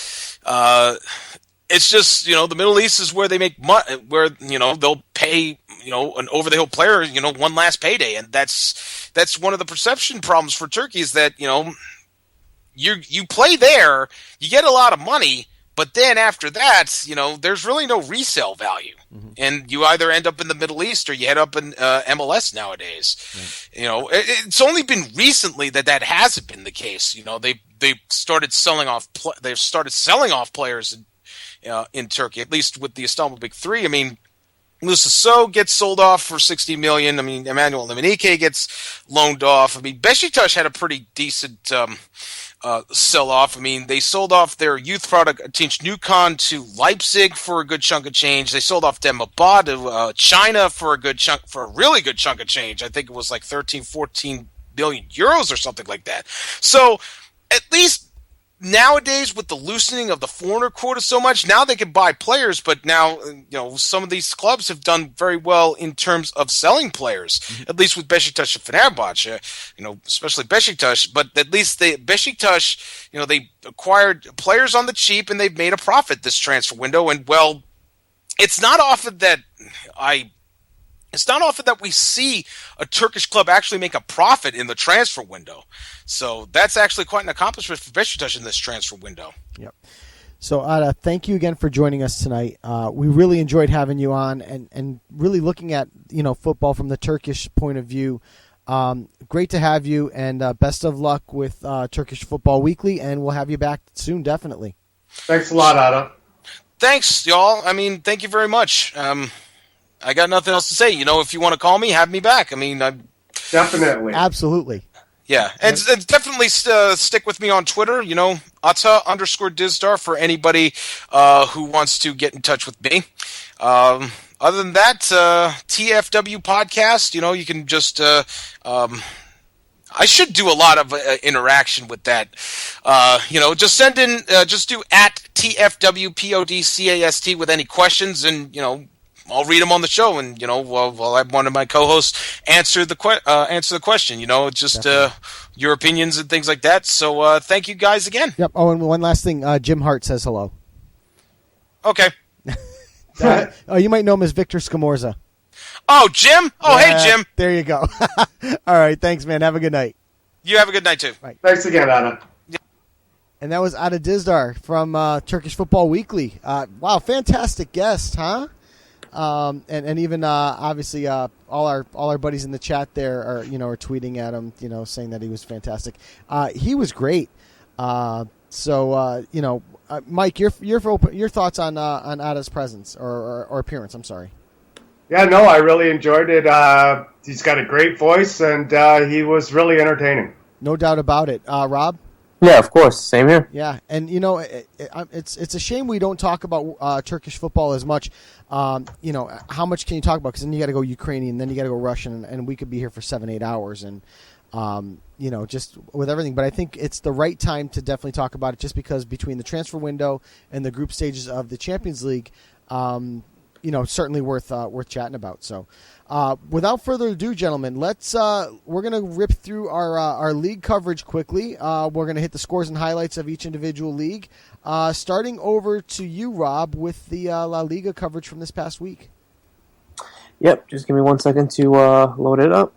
It's just, the Middle East is where they make money, where, they'll pay, an over-the-hill player, one last payday. And that's one of the perception problems for Turkey, is that, you play there, you get a lot of money, but then after that, there's really no resale value. Mm-hmm. And you either end up in the Middle East or you end up in MLS nowadays. Right. It's only been recently that hasn't been the case. They've started selling off players in Turkey, at least with the Istanbul Big Three. I mean, Moussa Sow gets sold off for 60 million. I mean, Emmanuel Imanike gets loaned off. I mean, Beşiktaş had a pretty decent sell off. I mean, they sold off their youth product, Tinch Nukon, to Leipzig for a good chunk of change. They sold off Demaba to China for a really good chunk of change. I think it was like 13, 14 billion euros or something like that. So at least nowadays, with the loosening of the foreigner quota so much, now they can buy players, but now, some of these clubs have done very well in terms of selling players, at least with Beşiktaş and Fenerbahçe, especially Beşiktaş, but at least Beşiktaş, they acquired players on the cheap and they've made a profit this transfer window. And, well, it's not often that we see a Turkish club actually make a profit in the transfer window. So that's actually quite an accomplishment for Beşiktaş in this transfer window. Yep. So, Ata, thank you again for joining us tonight. We really enjoyed having you on and really looking at, football from the Turkish point of view. Great to have you, and best of luck with Turkish Football Weekly, and we'll have you back soon, definitely. Thanks a lot, Ata. Thanks, y'all. I mean, thank you very much. I got nothing else to say. If you want to call me, have me back. I mean, definitely. Absolutely. Yeah, and definitely stick with me on Twitter, Ata_Dizdar for anybody who wants to get in touch with me. Other than that, TFW podcast, you can just... I should do a lot of interaction with that. Just send in, just do at TFWPODCAST with any questions, and, I'll read them on the show, and I'll have one of my co-hosts answer the question. Just your opinions and things like that. So thank you guys again. Yep. Oh, and one last thing, Jim Hart says hello. Okay. You might know him as Victor Scamorza. Oh, Jim. Oh, yeah, hey, Jim. There you go. All right. Thanks, man. Have a good night. You have a good night too. Right. Thanks again, Ata. And that was Ata Dizdar from Turkish Football Weekly. Wow, fantastic guest, huh? And even obviously all our buddies in the chat there are tweeting at him, saying that he was fantastic. He was great. Mike, your thoughts on Ata's presence or appearance? I'm sorry. Yeah, no, I really enjoyed it. He's got a great voice, and he was really entertaining. No doubt about it. Rob? Yeah, of course. Same here. Yeah, and it's a shame we don't talk about Turkish football as much. How much can you talk about? Because then you got to go Ukrainian, then you got to go Russian, and we could be here for 7-8 hours, and just with everything. But I think it's the right time to definitely talk about it, just because between the transfer window and the group stages of the Champions League, certainly worth chatting about. So, without further ado, gentlemen, we're gonna rip through our league coverage quickly. We're gonna hit the scores and highlights of each individual league. Starting over to you, Rob, with the La Liga coverage from this past week. Yep, just give me 1 second to load it up.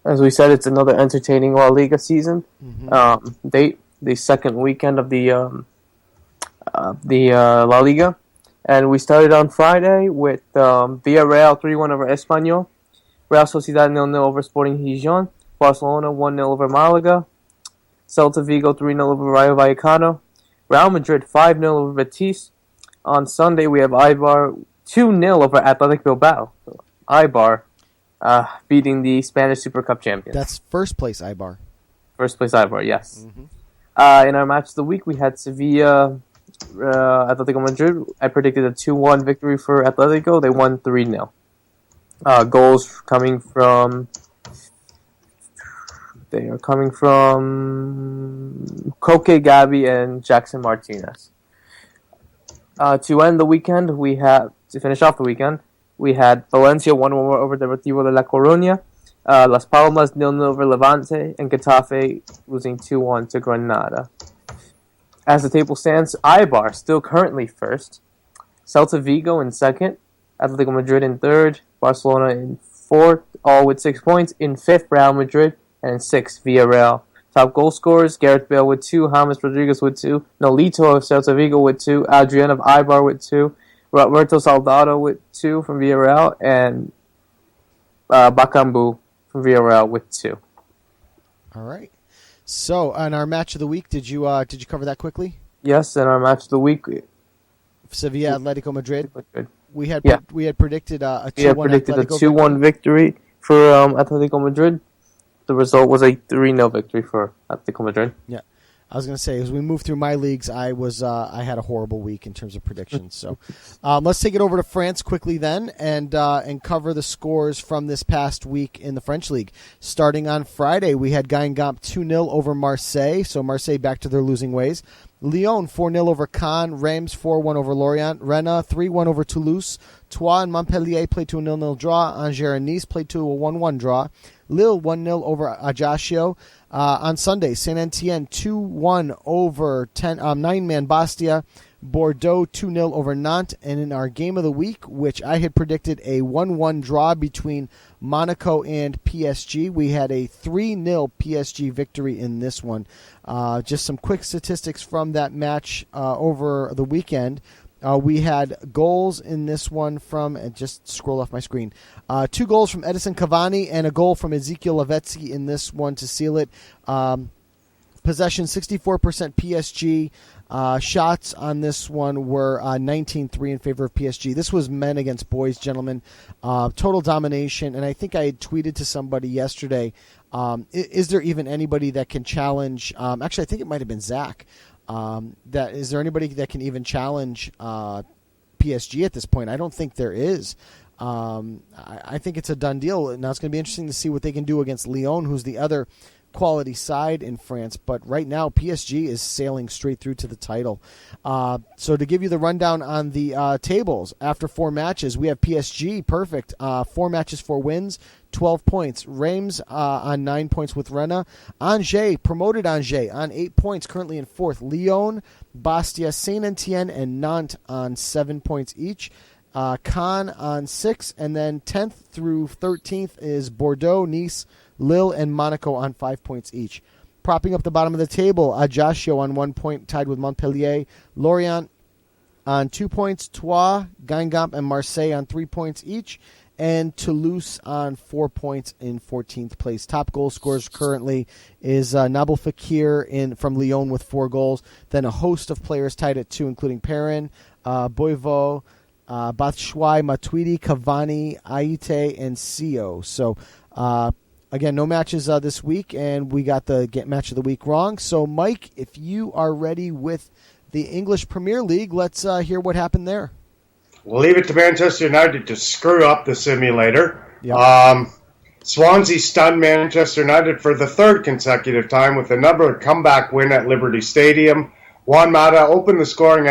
As we said, it's another entertaining La Liga season. Mm-hmm. The second weekend of the La Liga. And we started on Friday with Villarreal 3-1 over Espanyol, Real Sociedad 0-0 over Sporting Gijón, Barcelona 1-0 over Malaga, Celta Vigo 3-0 over Rayo Vallecano, Real Madrid 5-0 over Betis. On Sunday we have Eibar 2-0 over Athletic Bilbao. So Eibar beating the Spanish Super Cup champions. That's first place Eibar. First place Eibar, yes. Mm-hmm. In our match of the week we had Sevilla... Atletico Madrid. I predicted a 2-1 victory for Atletico. They won 3-0. Goals coming from Koke Gabi and Jackson Martinez. To end the weekend, to finish off the weekend, we had Valencia 1-1 over Deportivo de La Coruña, Las Palmas 0-0 over Levante, and Getafe losing 2-1 to Granada. As the table stands, Eibar still currently first, Celta Vigo in second, Atletico Madrid in third, Barcelona in fourth, all with 6 points. In fifth, Real Madrid, and in sixth, Villarreal. Top goal scorers, Gareth Bale with 2, James Rodriguez with 2, Nolito of Celta Vigo with 2, Adrian of Eibar with 2, Roberto Soldado with 2 from Villarreal, and Bakambu from Villarreal with 2. All right. So, on our match of the week, did you cover that quickly? Yes, in our match of the week, Sevilla Atletico Madrid. We had predicted a 2-1 2-1 victory for Atletico Madrid. the result was a 3-0 victory for Atletico Madrid. Yeah. I was going to say, as we move through my leagues, I had a horrible week in terms of predictions. So let's take it over to France quickly then and cover the scores from this past week in the French league. Starting on Friday, we had Guingamp 2-0 over Marseille, so Marseille back to their losing ways. Lyon 4-0 over Caen, Reims 4-1 over Lorient, Rennes 3-1 over Toulouse, Troyes and Montpellier played to a 0-0 draw, Angers and Nice played to a 1-1 draw, Lille 1-0 over Ajaccio. On Sunday, Saint-Etienne 2-1 over 9-man Bastia, Bordeaux 2-0 over Nantes, and in our game of the week, which I had predicted a 1-1 draw between Monaco and PSG, we had a 3-0 PSG victory in this one. Just some quick statistics from that match over the weekend. We had goals in this one from, and just scroll off my screen, 2 goals from Edison Cavani and a goal from Ezekiel Lavezzi in this one to seal it. Possession 64% PSG. Shots on this one were 19-3 in favor of PSG. This was men against boys, gentlemen. Total domination, and I think I had tweeted to somebody yesterday, is there even anybody that can challenge, actually I think it might have been Zach, is there anybody that can even challenge PSG at this point? I don't think there is. I think it's a done deal. Now it's going to be interesting to see what they can do against Lyon, who's the other quality side in France. But right now, PSG is sailing straight through to the title. So to give you the rundown on the tables, after 4 matches, we have PSG, perfect. 4 matches, 4 wins, 12 points. Reims on 9 points with Rennes. Angers, promoted Angers, on 8 points, currently in 4th. Lyon, Bastia, Saint-Etienne, and Nantes on 7 points each. Caen on 6, and then 10th through 13th is Bordeaux, Nice, Lille, and Monaco on 5 points each. Propping up the bottom of the table, Ajaccio on 1 point, tied with Montpellier. Lorient on 2 points. Troyes, Guingamp, and Marseille on 3 points each. And Toulouse on 4 points in 14th place. Top goal scorers currently is Nabil Fekir from Lyon with 4 goals. Then a host of players tied at 2, including Perrin, Boivo, Batshuayi, Matuidi, Cavani, Aite, and Sio. So, again, no matches this week, and we got the match of the week wrong. So, Mike, if you are ready with the English Premier League, let's hear what happened there. We'll leave it to Manchester United to screw up the simulator. Yep. Swansea stunned Manchester United for the 3rd consecutive time with another comeback win at Liberty Stadium. Juan Mata opened the scoring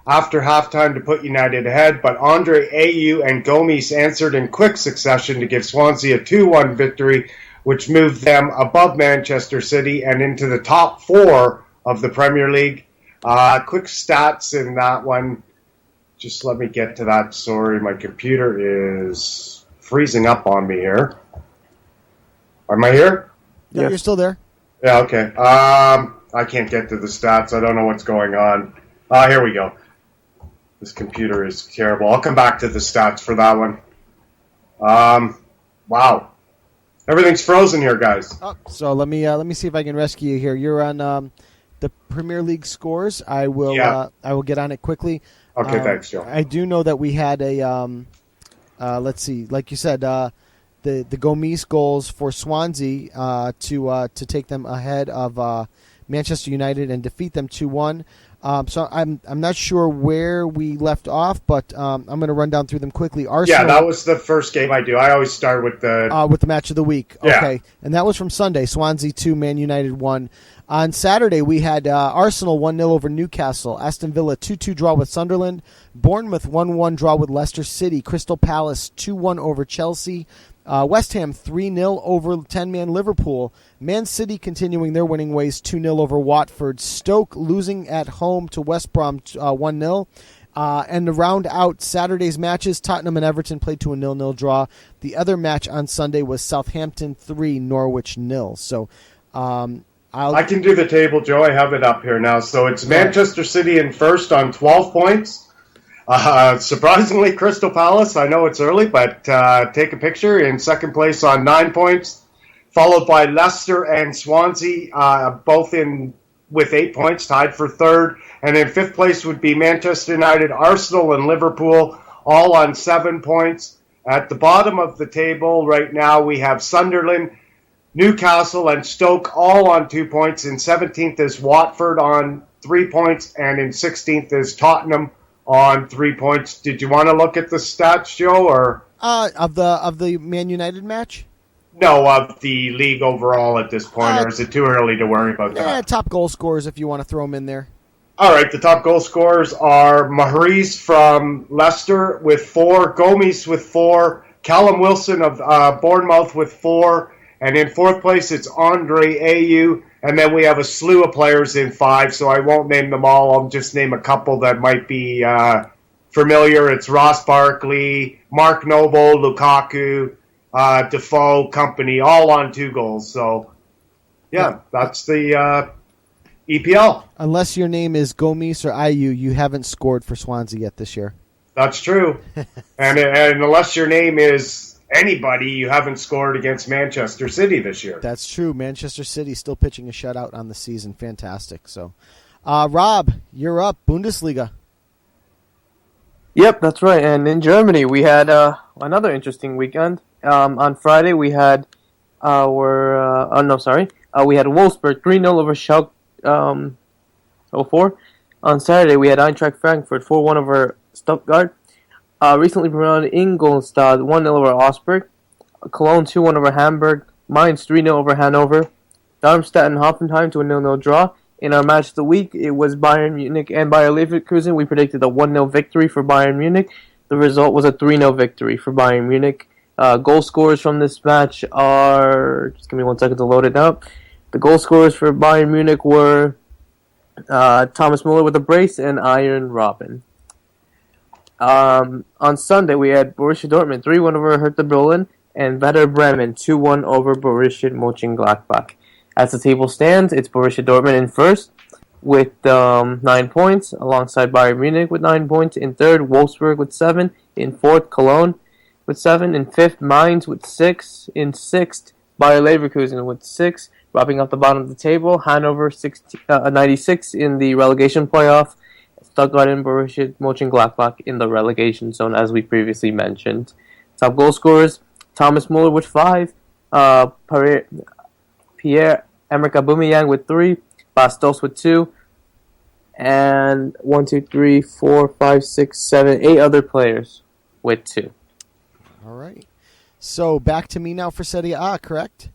after halftime to put United ahead, but Andre Ayew and Gomes answered in quick succession to give Swansea a 2-1 victory, which moved them above Manchester City and into the top 4 of the Premier League. Quick stats in that one. Just let me get to that. Sorry, my computer is freezing up on me here. Am I here? Yeah, you're still there. Yeah, okay. I can't get to the stats. I don't know what's going on. Here we go. This computer is terrible. I'll come back to the stats for that one. Wow. Everything's frozen here, guys. Oh, so let me see if I can rescue you here. You're on the Premier League scores. I will get on it quickly. Okay, thanks, Joe. I do know that we had a let's see, like you said, the Gomes goals for Swansea to take them ahead of Manchester United and defeat them 2-1. So I'm not sure where we left off, but I'm going to run down through them quickly. Arsenal, yeah, that was the first game I do. I always start with the match of the week. Yeah. Okay, and that was from Sunday. Swansea 2, Man United 1. On Saturday, we had Arsenal 1-0 over Newcastle, Aston Villa 2-2 draw with Sunderland, Bournemouth 1-1 draw with Leicester City, Crystal Palace 2-1 over Chelsea, West Ham 3-0 over 10-man Liverpool, Man City continuing their winning ways 2-0 over Watford, Stoke losing at home to West Brom 1-0. And to round out Saturday's matches, Tottenham and Everton played to a 0-0 draw. The other match on Sunday was Southampton 3, Norwich 0. So, I can do the table, Joe. I have it up here now. So it's Manchester City in first on 12 points. Surprisingly, Crystal Palace, I know it's early, but take a picture, in second place on 9 points, followed by Leicester and Swansea, both with 8 points, tied for third. And in fifth place would be Manchester United, Arsenal, and Liverpool, all on 7 points. At the bottom of the table right now, we have Sunderland Newcastle and Stoke all on 2 points. In 17th is Watford on 3 points, and in 16th is Tottenham on 3 points. Did you want to look at the stats, Joe, or of the Man United match? No, of the league overall at this point, or is it too early to worry about that? Yeah, top goal scorers if you want to throw them in there. All right, the top goal scorers are Mahrez from Leicester with 4, Gomes with 4, Callum Wilson of Bournemouth with 4, and in 4th place it's Andre Ayew, and then we have a slew of players in 5, so I won't name them all. I'll just name a couple that might be familiar. It's Ross Barkley, Mark Noble, Lukaku, Defoe, company, all on 2 goals. So, yeah, that's the EPL. Unless your name is Gomes or Ayew, you haven't scored for Swansea yet this year. That's true. and unless your name is anybody, you haven't scored against Manchester City this year. That's true. Manchester City still pitching a shutout on the season. Fantastic. So, Rob, you're up. Bundesliga. Yep, that's right. And in Germany, we had another interesting weekend. On Friday, we had we had Wolfsburg 3-0 over Schalke 04. On Saturday, we had Eintracht Frankfurt 4-1 over Stuttgart. Recently promoted Ingolstadt 1-0 over Augsburg. Cologne 2-1 over Hamburg. Mainz 3-0 over Hanover. Darmstadt and Hoffenheim to a 0-0 draw. In our match of the week, it was Bayern Munich and Bayer Leverkusen. We predicted a 1-0 victory for Bayern Munich. The result was a 3-0 victory for Bayern Munich. Goal scorers from this match are... Just give me 1 second to load it up. The goal scorers for Bayern Munich were Thomas Muller with a brace and Iron Robin. On Sunday, we had Borussia Dortmund 3-1 over Hertha Berlin and Werder Bremen 2-1 over Borussia Mönchengladbach. As the table stands, it's Borussia Dortmund in first with 9 points, alongside Bayern Munich with 9 points. In third, Wolfsburg with 7. In fourth, Cologne with 7. In fifth, Mainz with 6. In sixth, Bayer Leverkusen with 6. Wrapping up the bottom of the table, Hanover 96 in the relegation playoff. Stuttgart and Borussia Mönchengladbach in the relegation zone, as we previously mentioned. Top goal scorers, Thomas Muller with 5. Pierre-Emerick Aubameyang with 3. Bastos with 2. And 1, 2, 3, 4, 5, 6, 7, 8 other players with 2. All right. So back to me now for Serie A, correct?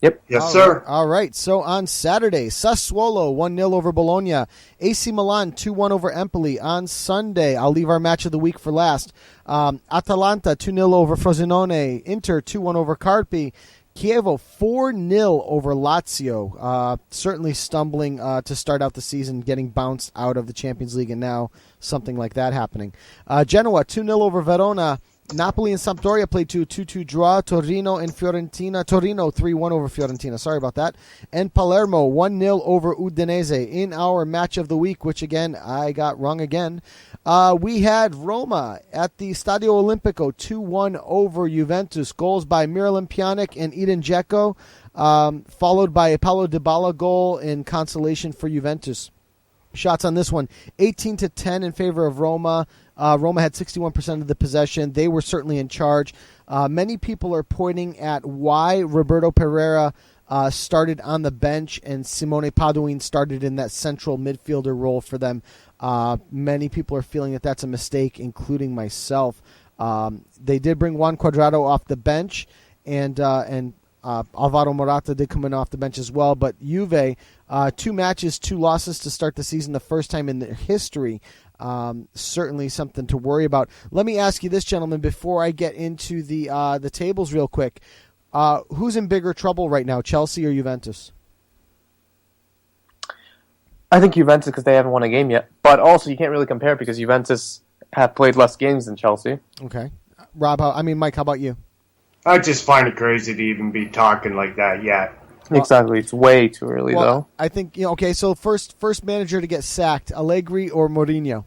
Yep. Yes, sir. All right. So on Saturday, Sassuolo 1-0 over Bologna. AC Milan 2-1 over Empoli. On Sunday, I'll leave our match of the week for last. Atalanta 2-0 over Frosinone. Inter 2-1 over Carpi. Chievo 4-0 over Lazio. Certainly stumbling to start out the season, getting bounced out of the Champions League, and now something like that happening. Genoa 2-0 over Verona. Napoli and Sampdoria played 2-2 draw. Torino and Fiorentina. Torino 3-1 over Fiorentina. Sorry about that. And Palermo 1-0 over Udinese. In our match of the week, which again I got wrong again, we had Roma at the Stadio Olimpico 2-1 over Juventus. Goals by Miralem Pjanic and Edin Dzeko, followed by a Paulo Dybala goal in consolation for Juventus. Shots on this one, 18-10 in favor of Roma. Roma had 61% of the possession. They were certainly in charge. Many people are pointing at why Roberto Pereira started on the bench and Simone Padoin started in that central midfielder role for them. Many people are feeling that that's a mistake, including myself. They did bring Juan Cuadrado off the bench, and Alvaro Morata did come in off the bench as well. But Juve, 2 matches, 2 losses to start the season, the first time in their history. Certainly something to worry about. Let me ask you this, gentlemen, before I get into the tables real quick. Who's in bigger trouble right now, Chelsea or Juventus? I think Juventus, because they haven't won a game yet. But also, you can't really compare because Juventus have played less games than Chelsea. Okay. Rob, Mike, how about you? I just find it crazy to even be talking like that yet. Exactly. It's way too early, though. I think, okay, so first manager to get sacked, Allegri or Mourinho?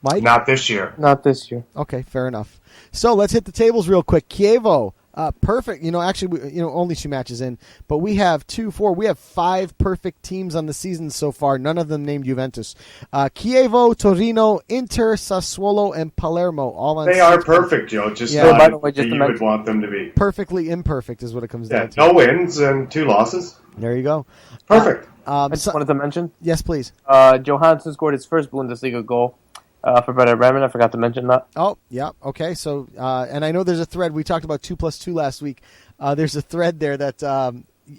Mike? Not this year. Not this year. Okay, fair enough. So let's hit the tables real quick. Chievo, Perfect. Actually, only 2 matches in, but we have 5 perfect teams on the season so far. None of them named Juventus. Chievo, Torino, Inter, Sassuolo, and Palermo. All on. They are perfect, Joe. Just by the way, just you would want them to be perfectly imperfect is what it comes down to. No wins and 2 losses. There you go. Perfect. I just wanted to mention. Yes, please. Johansson scored his first Bundesliga goal for Werder Bremen. I forgot to mention that. Oh, yeah. Okay. So, and I know there's a thread. We talked about 2+2 last week. There's a thread there that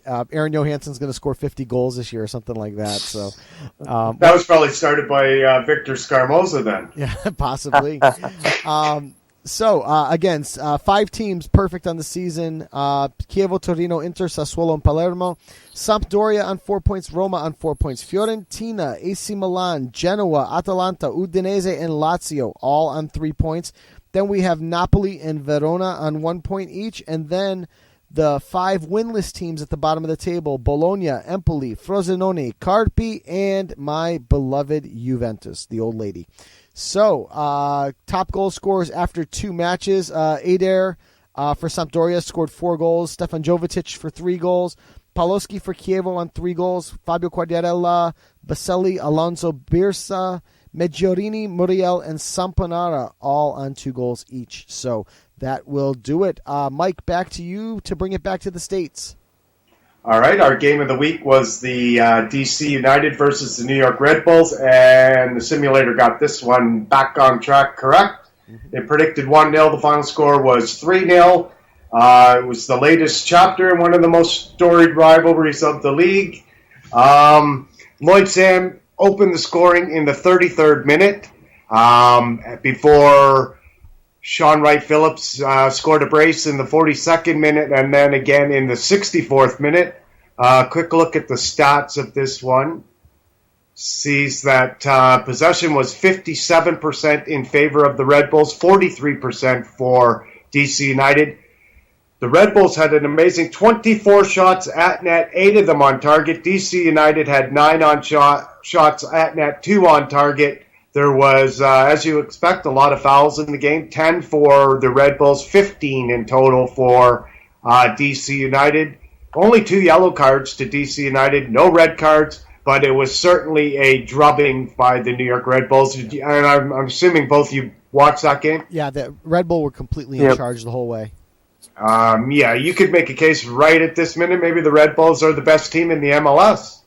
Aaron Johansson's going to score 50 goals this year or something like that. So that was probably started by Victor Scarmoza then. Yeah, possibly. Again, 5 teams perfect on the season. Chievo, Torino, Inter, Sassuolo, and Palermo. Sampdoria on 4 points. Roma on 4 points. Fiorentina, AC Milan, Genoa, Atalanta, Udinese, and Lazio all on 3 points. Then we have Napoli and Verona on 1 point each. And then the 5 winless teams at the bottom of the table: Bologna, Empoli, Frosinone, Carpi, and my beloved Juventus, the old lady. So, top goal scorers after 2 matches. Adair for Sampdoria scored 4 goals. Stefan Jovetic for 3 goals. Paloschi for Chievo on 3 goals. Fabio Quagliarella, Baselli, Alonso Birsa, Meggiorini, Muriel, and Sampanara all on 2 goals each. So that will do it. Mike, back to you to bring it back to the States. All right, our game of the week was the DC United versus the New York Red Bulls, and the simulator got this one back on track correct. It predicted 1-0. The final score was 3-0. It was the latest chapter in one of the most storied rivalries of the league. Lloyd Sam opened the scoring in the 33rd minute before Sean Wright-Phillips scored a brace in the 42nd minute, and then again in the 64th minute. Quick look at the stats of this one. Sees that possession was 57% in favor of the Red Bulls, 43% for DC United. The Red Bulls had an amazing 24 shots at net, 8 of them on target. DC United had 9 shots at net, 2 on target. There was, as you expect, a lot of fouls in the game. 10 for the Red Bulls, 15 in total for DC United. Only 2 yellow cards to DC United, no red cards, but it was certainly a drubbing by the New York Red Bulls. And I'm assuming both you watched that game? Yeah, the Red Bull were completely in charge the whole way. Yeah, you could make a case right at this minute. Maybe the Red Bulls are the best team in the MLS.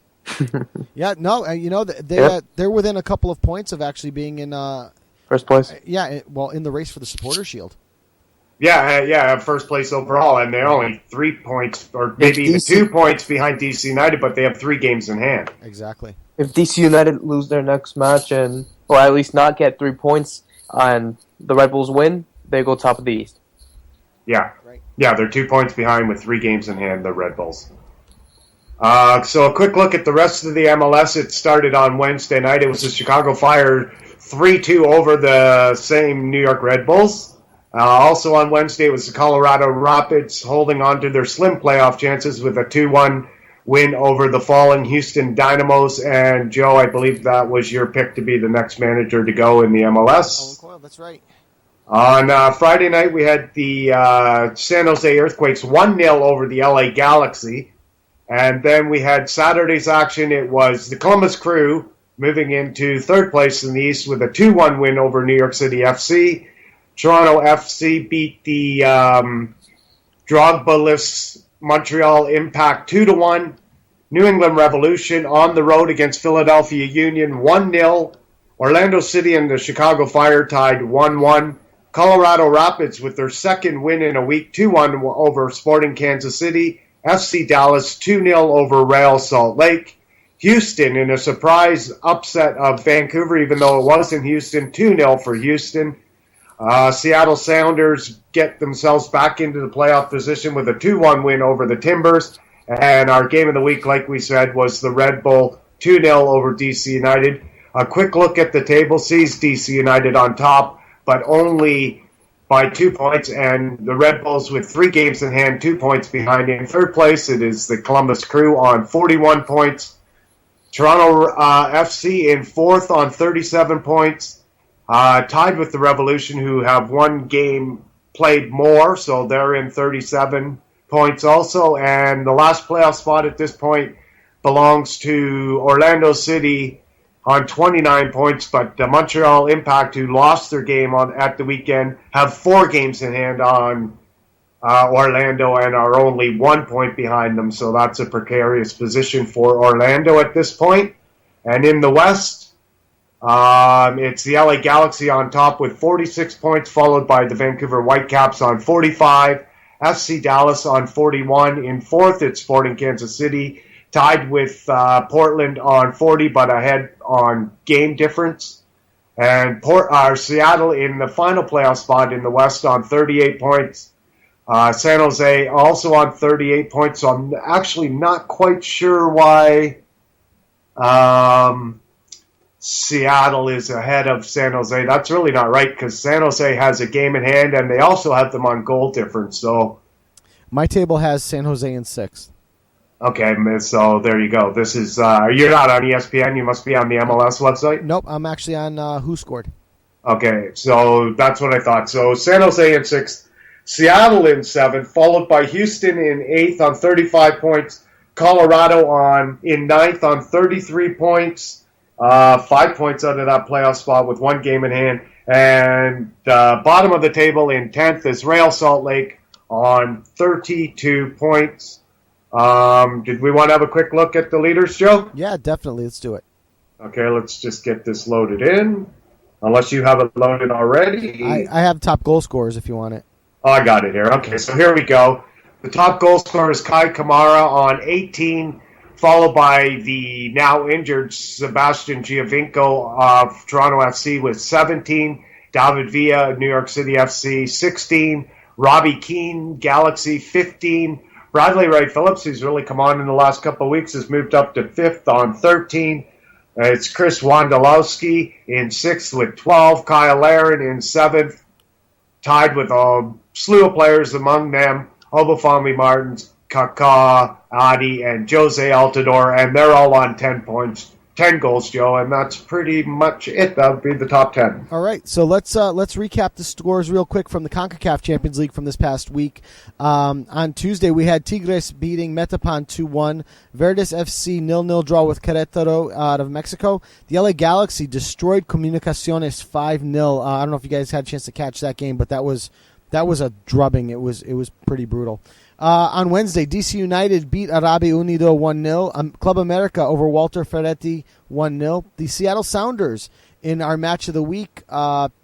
Yeah, no, they're within a couple of points of actually being in first place. Yeah, in the race for the Supporter Shield. Yeah, first place overall, and they're only 3 points, or maybe even 2 points behind DC United, but they have 3 games in hand. Exactly. If DC United lose their next match, or at least not get 3 points, and the Red Bulls win, they go top of the East. Yeah, right. Yeah, they're 2 points behind with 3 games in hand, the Red Bulls. So a quick look at the rest of the MLS. It started on Wednesday night. It was the Chicago Fire 3-2 over the same New York Red Bulls. Also on Wednesday, it was the Colorado Rapids holding on to their slim playoff chances with a 2-1 win over the fallen Houston Dynamos. And Joe, I believe that was your pick to be the next manager to go in the MLS. Owen Coyle, that's right. On Friday night, we had the San Jose Earthquakes 1-0 over the LA Galaxy. And then we had Saturday's action. It was the Columbus Crew moving into 3rd place in the East with a 2-1 win over New York City FC. Toronto FC beat the Drogba-less Montreal Impact 2-1. New England Revolution on the road against Philadelphia Union 1-0. Orlando City and the Chicago Fire tied 1-1. Colorado Rapids with their 2nd win in a week, 2-1 over Sporting Kansas City. FC Dallas 2-0 over Real Salt Lake. Houston in a surprise upset of Vancouver, even though it was in Houston, 2-0 for Houston. Seattle Sounders get themselves back into the playoff position with a 2-1 win over the Timbers. And our game of the week, like we said, was the Red Bull 2-0 over DC United. A quick look at the table sees DC United on top, but only by 2 points, and the Red Bulls with 3 games in hand, 2 points behind. In 3rd place, it is the Columbus Crew on 41 points. Toronto FC in 4th on 37 points, tied with the Revolution, who have 1 game played more, so they're in 37 points also. And the last playoff spot at this point belongs to Orlando City on 29 points, but the Montreal Impact, who lost their game at the weekend, have 4 games in hand on Orlando and are only 1 point behind them, so that's a precarious position for Orlando at this point. And in the West, it's the LA Galaxy on top with 46 points, followed by the Vancouver Whitecaps on 45, FC Dallas on 41. In fourth, it's Sporting Kansas City, tied with Portland on 40, but ahead on game difference. And Seattle in the final playoff spot in the West on 38 points. San Jose also on 38 points, so I'm actually not quite sure why Seattle is ahead of San Jose. That's really not right, because San Jose has a game in hand, and they also have them on goal difference. So my table has San Jose in 6th. Okay, so there you go. This is you're not on ESPN. You must be on the MLS website. Nope, I'm actually on Who Scored. Okay, so that's what I thought. So San Jose in 6th, Seattle in 7th, followed by Houston in 8th on 35 points, Colorado in 9th on 33 points, 5 points out of that playoff spot with 1 game in hand, and bottom of the table in 10th is Real Salt Lake on 32 points. Did we want to have a quick look at the leaders, Joe? Yeah, definitely. Let's do it. Okay, let's just get this loaded in. Unless you have it loaded already. I have top goal scorers if you want it. Oh, I got it here. Okay, so here we go. The top goal scorer is Kai Kamara on 18, followed by the now injured Sebastian Giovinco of Toronto FC with 17, David Villa, New York City FC, 16, Robbie Keane, Galaxy, 15, Bradley Wright Phillips, who's really come on in the last couple of weeks, has moved up to 5th on 13. It's Chris Wondolowski in 6th with 12. Kyle Larin in 7th, tied with a slew of players, among them Obafemi Martins, Kaká, Adi, and Jose Altidore, and they're all on 10 points. 10 goals, Joe, and that's pretty much it. That would be the top 10. All right, so let's recap the scores real quick from the CONCACAF Champions League from this past week. On Tuesday, we had Tigres beating Metapan 2-1, Verdes FC 0-0 draw with Querétaro out of Mexico. The LA Galaxy destroyed Comunicaciones 5-0. I don't know if you guys had a chance to catch that game, but that was a drubbing. It was pretty brutal. On Wednesday, DC United beat Arabi Unido 1-0. Club America over Walter Ferretti 1-0. The Seattle Sounders, in our match of the week,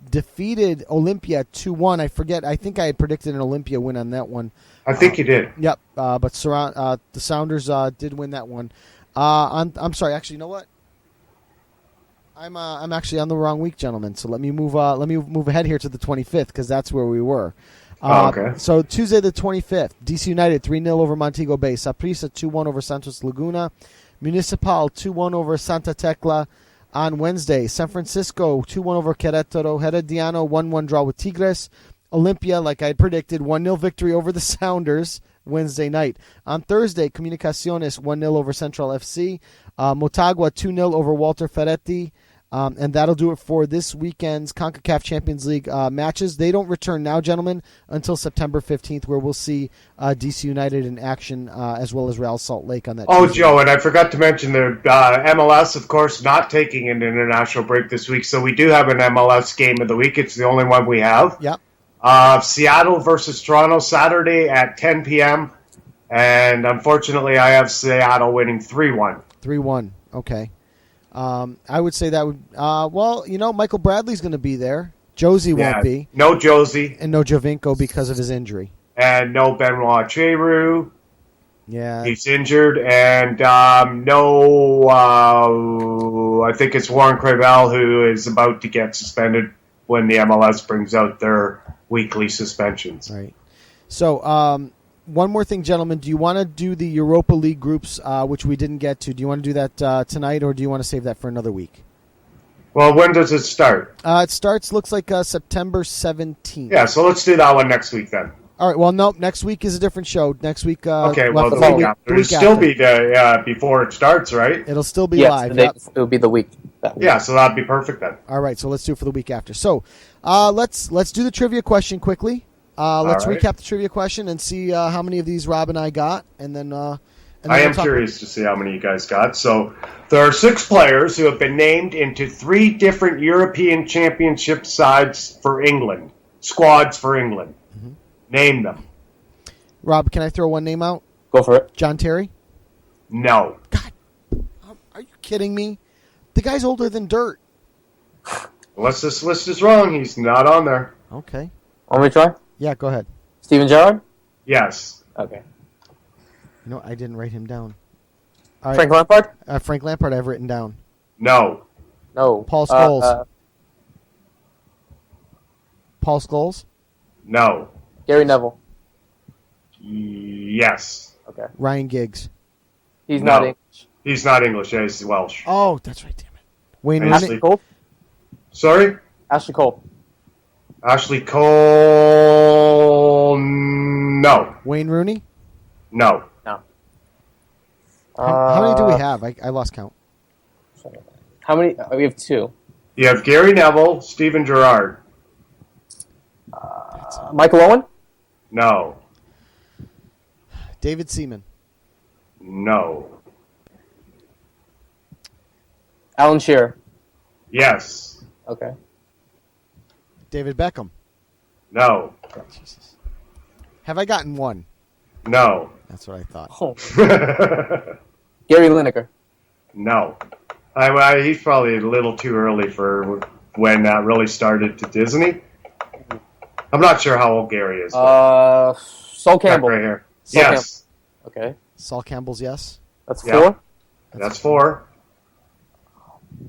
defeated Olympia 2-1. I think I had predicted an Olympia win on that one. I think you did. Yep, but the Sounders did win that one. I'm sorry, actually, you know what? I'm actually on the wrong week, gentlemen. So let me move ahead here to the 25th, because that's where we were. Okay. So Tuesday the 25th, DC United 3-0 over Montego Bay. Saprissa 2-1 over Santos Laguna. Municipal 2-1 over Santa Tecla. On Wednesday, San Francisco 2-1 over Querétaro. Herediano 1-1 draw with Tigres. Olympia, like I had predicted, 1-0 victory over the Sounders Wednesday night. On Thursday, Comunicaciones 1-0 over Central FC. Motagua 2-0 over Walter Ferretti. And that'll do it for this weekend's CONCACAF Champions League matches. They don't return now, gentlemen, until September 15th, where we'll see DC United in action, as well as Real Salt Lake on that. Oh, Tuesday. Joe, and I forgot to mention the MLS, of course, not taking an international break this week, so we do have an MLS game of the week. It's the only one we have. Yep. Seattle versus Toronto, Saturday at 10 p.m., and unfortunately I have Seattle winning 3-1. 3-1, okay. I would say that would, Michael Bradley's going to be there. Josie won't be. No Josie. And no Jovinko because of his injury. And no Benoit Cheru. Yeah. He's injured. And I think it's Warren Cravel who is about to get suspended when the MLS brings out their weekly suspensions. Right. So, one more thing, gentlemen. Do you want to do the Europa League groups, which we didn't get to? Do you want to do that tonight, or do you want to save that for another week? Well, when does it start? It starts, looks like September 17th. Yeah, so let's do that one next week then. All right, well, no, next week is a different show. Next week... okay, well, the week after. It'll still be before it starts, right? It'll still be live. It'll be the week. Yeah, so that'd be perfect then. All right, so let's do it for the week after. So let's do the trivia question quickly. Let's right. recap the trivia question and see how many of these Rob and I got, and then I am curious to see how many you guys got. So there are 6 players who have been named into 3 different European Championship sides for England, squads for England. Mm-hmm. Name them. Rob, can I throw one name out? Go for it. John Terry? No. God, are you kidding me? The guy's older than dirt. Unless this list is wrong, he's not on there. Okay. Want me to try? Yeah, go ahead. Steven Gerrard? Yes. Okay. No, I didn't write him down. All right. Frank Lampard? Frank Lampard I've written down. No. No. Paul Scholes. Paul Scholes? No. Gary Neville? Yes. Okay. Ryan Giggs? He's not English. He's not English. Yeah, he's Welsh. Oh, that's right. Damn it. Wayne Ashley Rooney? Cole? Sorry? Ashley Cole? Ashley Cole. No. Wayne Rooney? No. No. How many do we have? I lost count. How many? We have 2. You have Gary Neville, Steven Gerrard. Michael Owen? No. David Seaman? No. Alan Shearer? Yes. Okay. David Beckham? No. Jesus. Have I gotten one? No. That's what I thought. Oh. Gary Lineker? No. He's probably a little too early for when that really started to Disney. I'm not sure how old Gary is. Saul Campbell? Right here. Saul Yes. Campbell. Okay. Saul Campbell's yes? That's Yeah. 4? That's 4.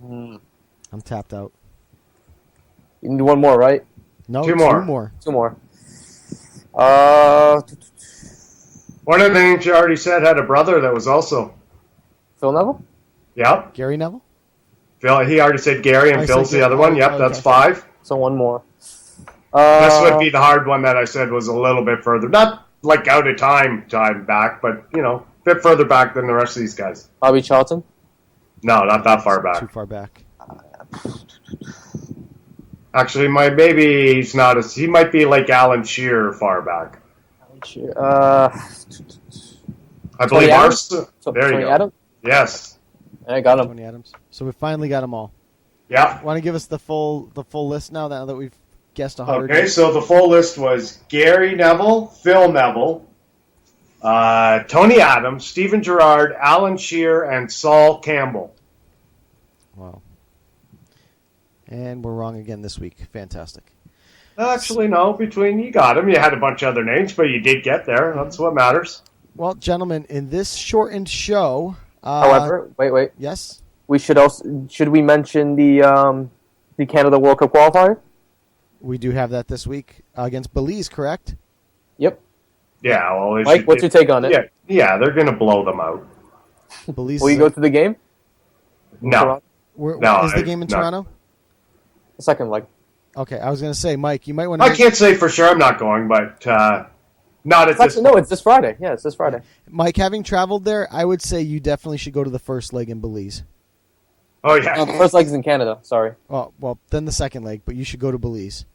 I'm tapped out. You can do one more, right? No, 2 more. 2 more. 2 more. One of the names you already said had a brother that was also. Phil Neville? Yep. Gary Neville? Phil, he already said Gary, and I Phil's said the other one. Yep, okay. that's 5. So one more. This would be the hard one that I said was a little bit further. Not like out of time back, but, a bit further back than the rest of these guys. Bobby Charlton? No, not that far back. Too far back. Actually, maybe he's not as... He might be like Alan Shearer far back. I believe Adams? there Tony you go. Adams? Yes. I got him. Tony Adams. So we finally got them all. Yeah. Want to give us the full list now that we've guessed 100? Okay, so the full list was Gary Neville, Phil Neville, Tony Adams, Steven Gerrard, Alan Shearer, and Saul Campbell. Wow. And we're wrong again this week. Fantastic. Actually, no. You got him. You had a bunch of other names, but you did get there. That's what matters. Well, gentlemen, in this shortened show... However, wait. Yes? Should we mention the Canada World Cup qualifier? We do have that this week against Belize, correct? Yep. Yeah, well... Mike, what's your take on it? Yeah, they're going to blow them out. Belize. Will you go to the game? No. Is the game in Toronto? The second leg. Okay, I was going to say, Mike, you might want to... I can't say for sure I'm not going, but not at this point. No, it's this Friday. Yeah, it's this Friday. Mike, having traveled there, I would say you definitely should go to the first leg in Belize. Oh, yeah. No, the first leg is in Canada. Sorry. Oh, well, then the second leg, but you should go to Belize.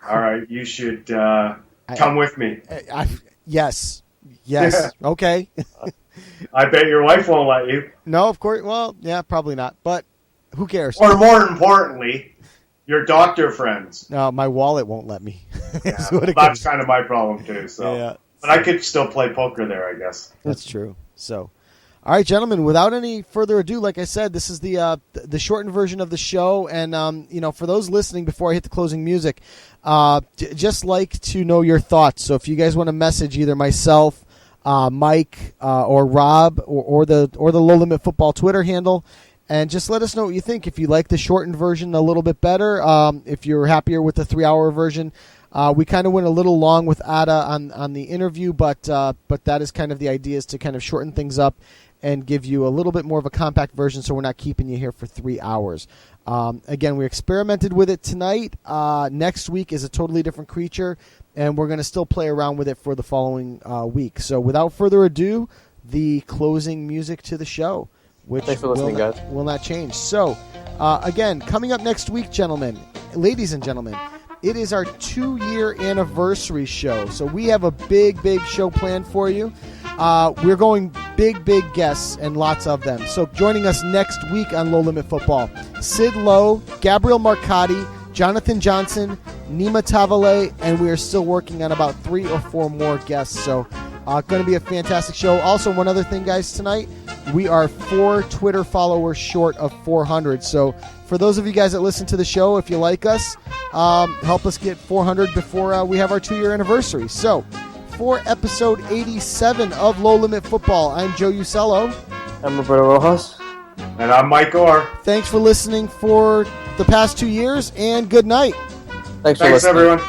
All right, you should come with me. Yes. Okay. I bet your wife won't let you. No, of course. Well, yeah, probably not. But who cares? Or more importantly, your doctor friends. No, my wallet won't let me. Yeah, that's kind of my problem too. So, yeah. But I could still play poker there, I guess. That's true. So, all right, gentlemen. Without any further ado, like I said, this is the shortened version of the show, and for those listening, before I hit the closing music, just like to know your thoughts. So, if you guys want to message either myself, Mike, or Rob, or the Low Limit Football Twitter handle, and just let us know what you think. If you like the shortened version a little bit better, if you're happier with the 3-hour version. We kind of went a little long with Ata on the interview, but that is kind of the idea, is to kind of shorten things up and give you a little bit more of a compact version, so we're not keeping you here for 3 hours. Again, we experimented with it tonight. Next week is a totally different creature, and we're going to still play around with it for the following week. So without further ado, the closing music to the show, which Thanks for listening, guys. Will not change. So, again, coming up next week, ladies and gentlemen, it is our 2-year anniversary show. So we have a big show planned for you. We're going big guests and lots of them. So joining us next week on Low Limit Football, Sid Lowe, Gabriel Marcotti, Jonathan Johnson, Nima Tavale, and we are still working on about 3 or 4 more guests. So going to be a fantastic show. Also, one other thing, guys, tonight, we are 4 Twitter followers short of 400. So for those of you guys that listen to the show, if you like us, help us get 400 before we have our 2-year anniversary. So for episode 87 of Low Limit Football, I'm Joe Usello. I'm Roberto Rojas. And I'm Mike Orr. Thanks for listening for the past 2 years, and good night. Thanks everyone.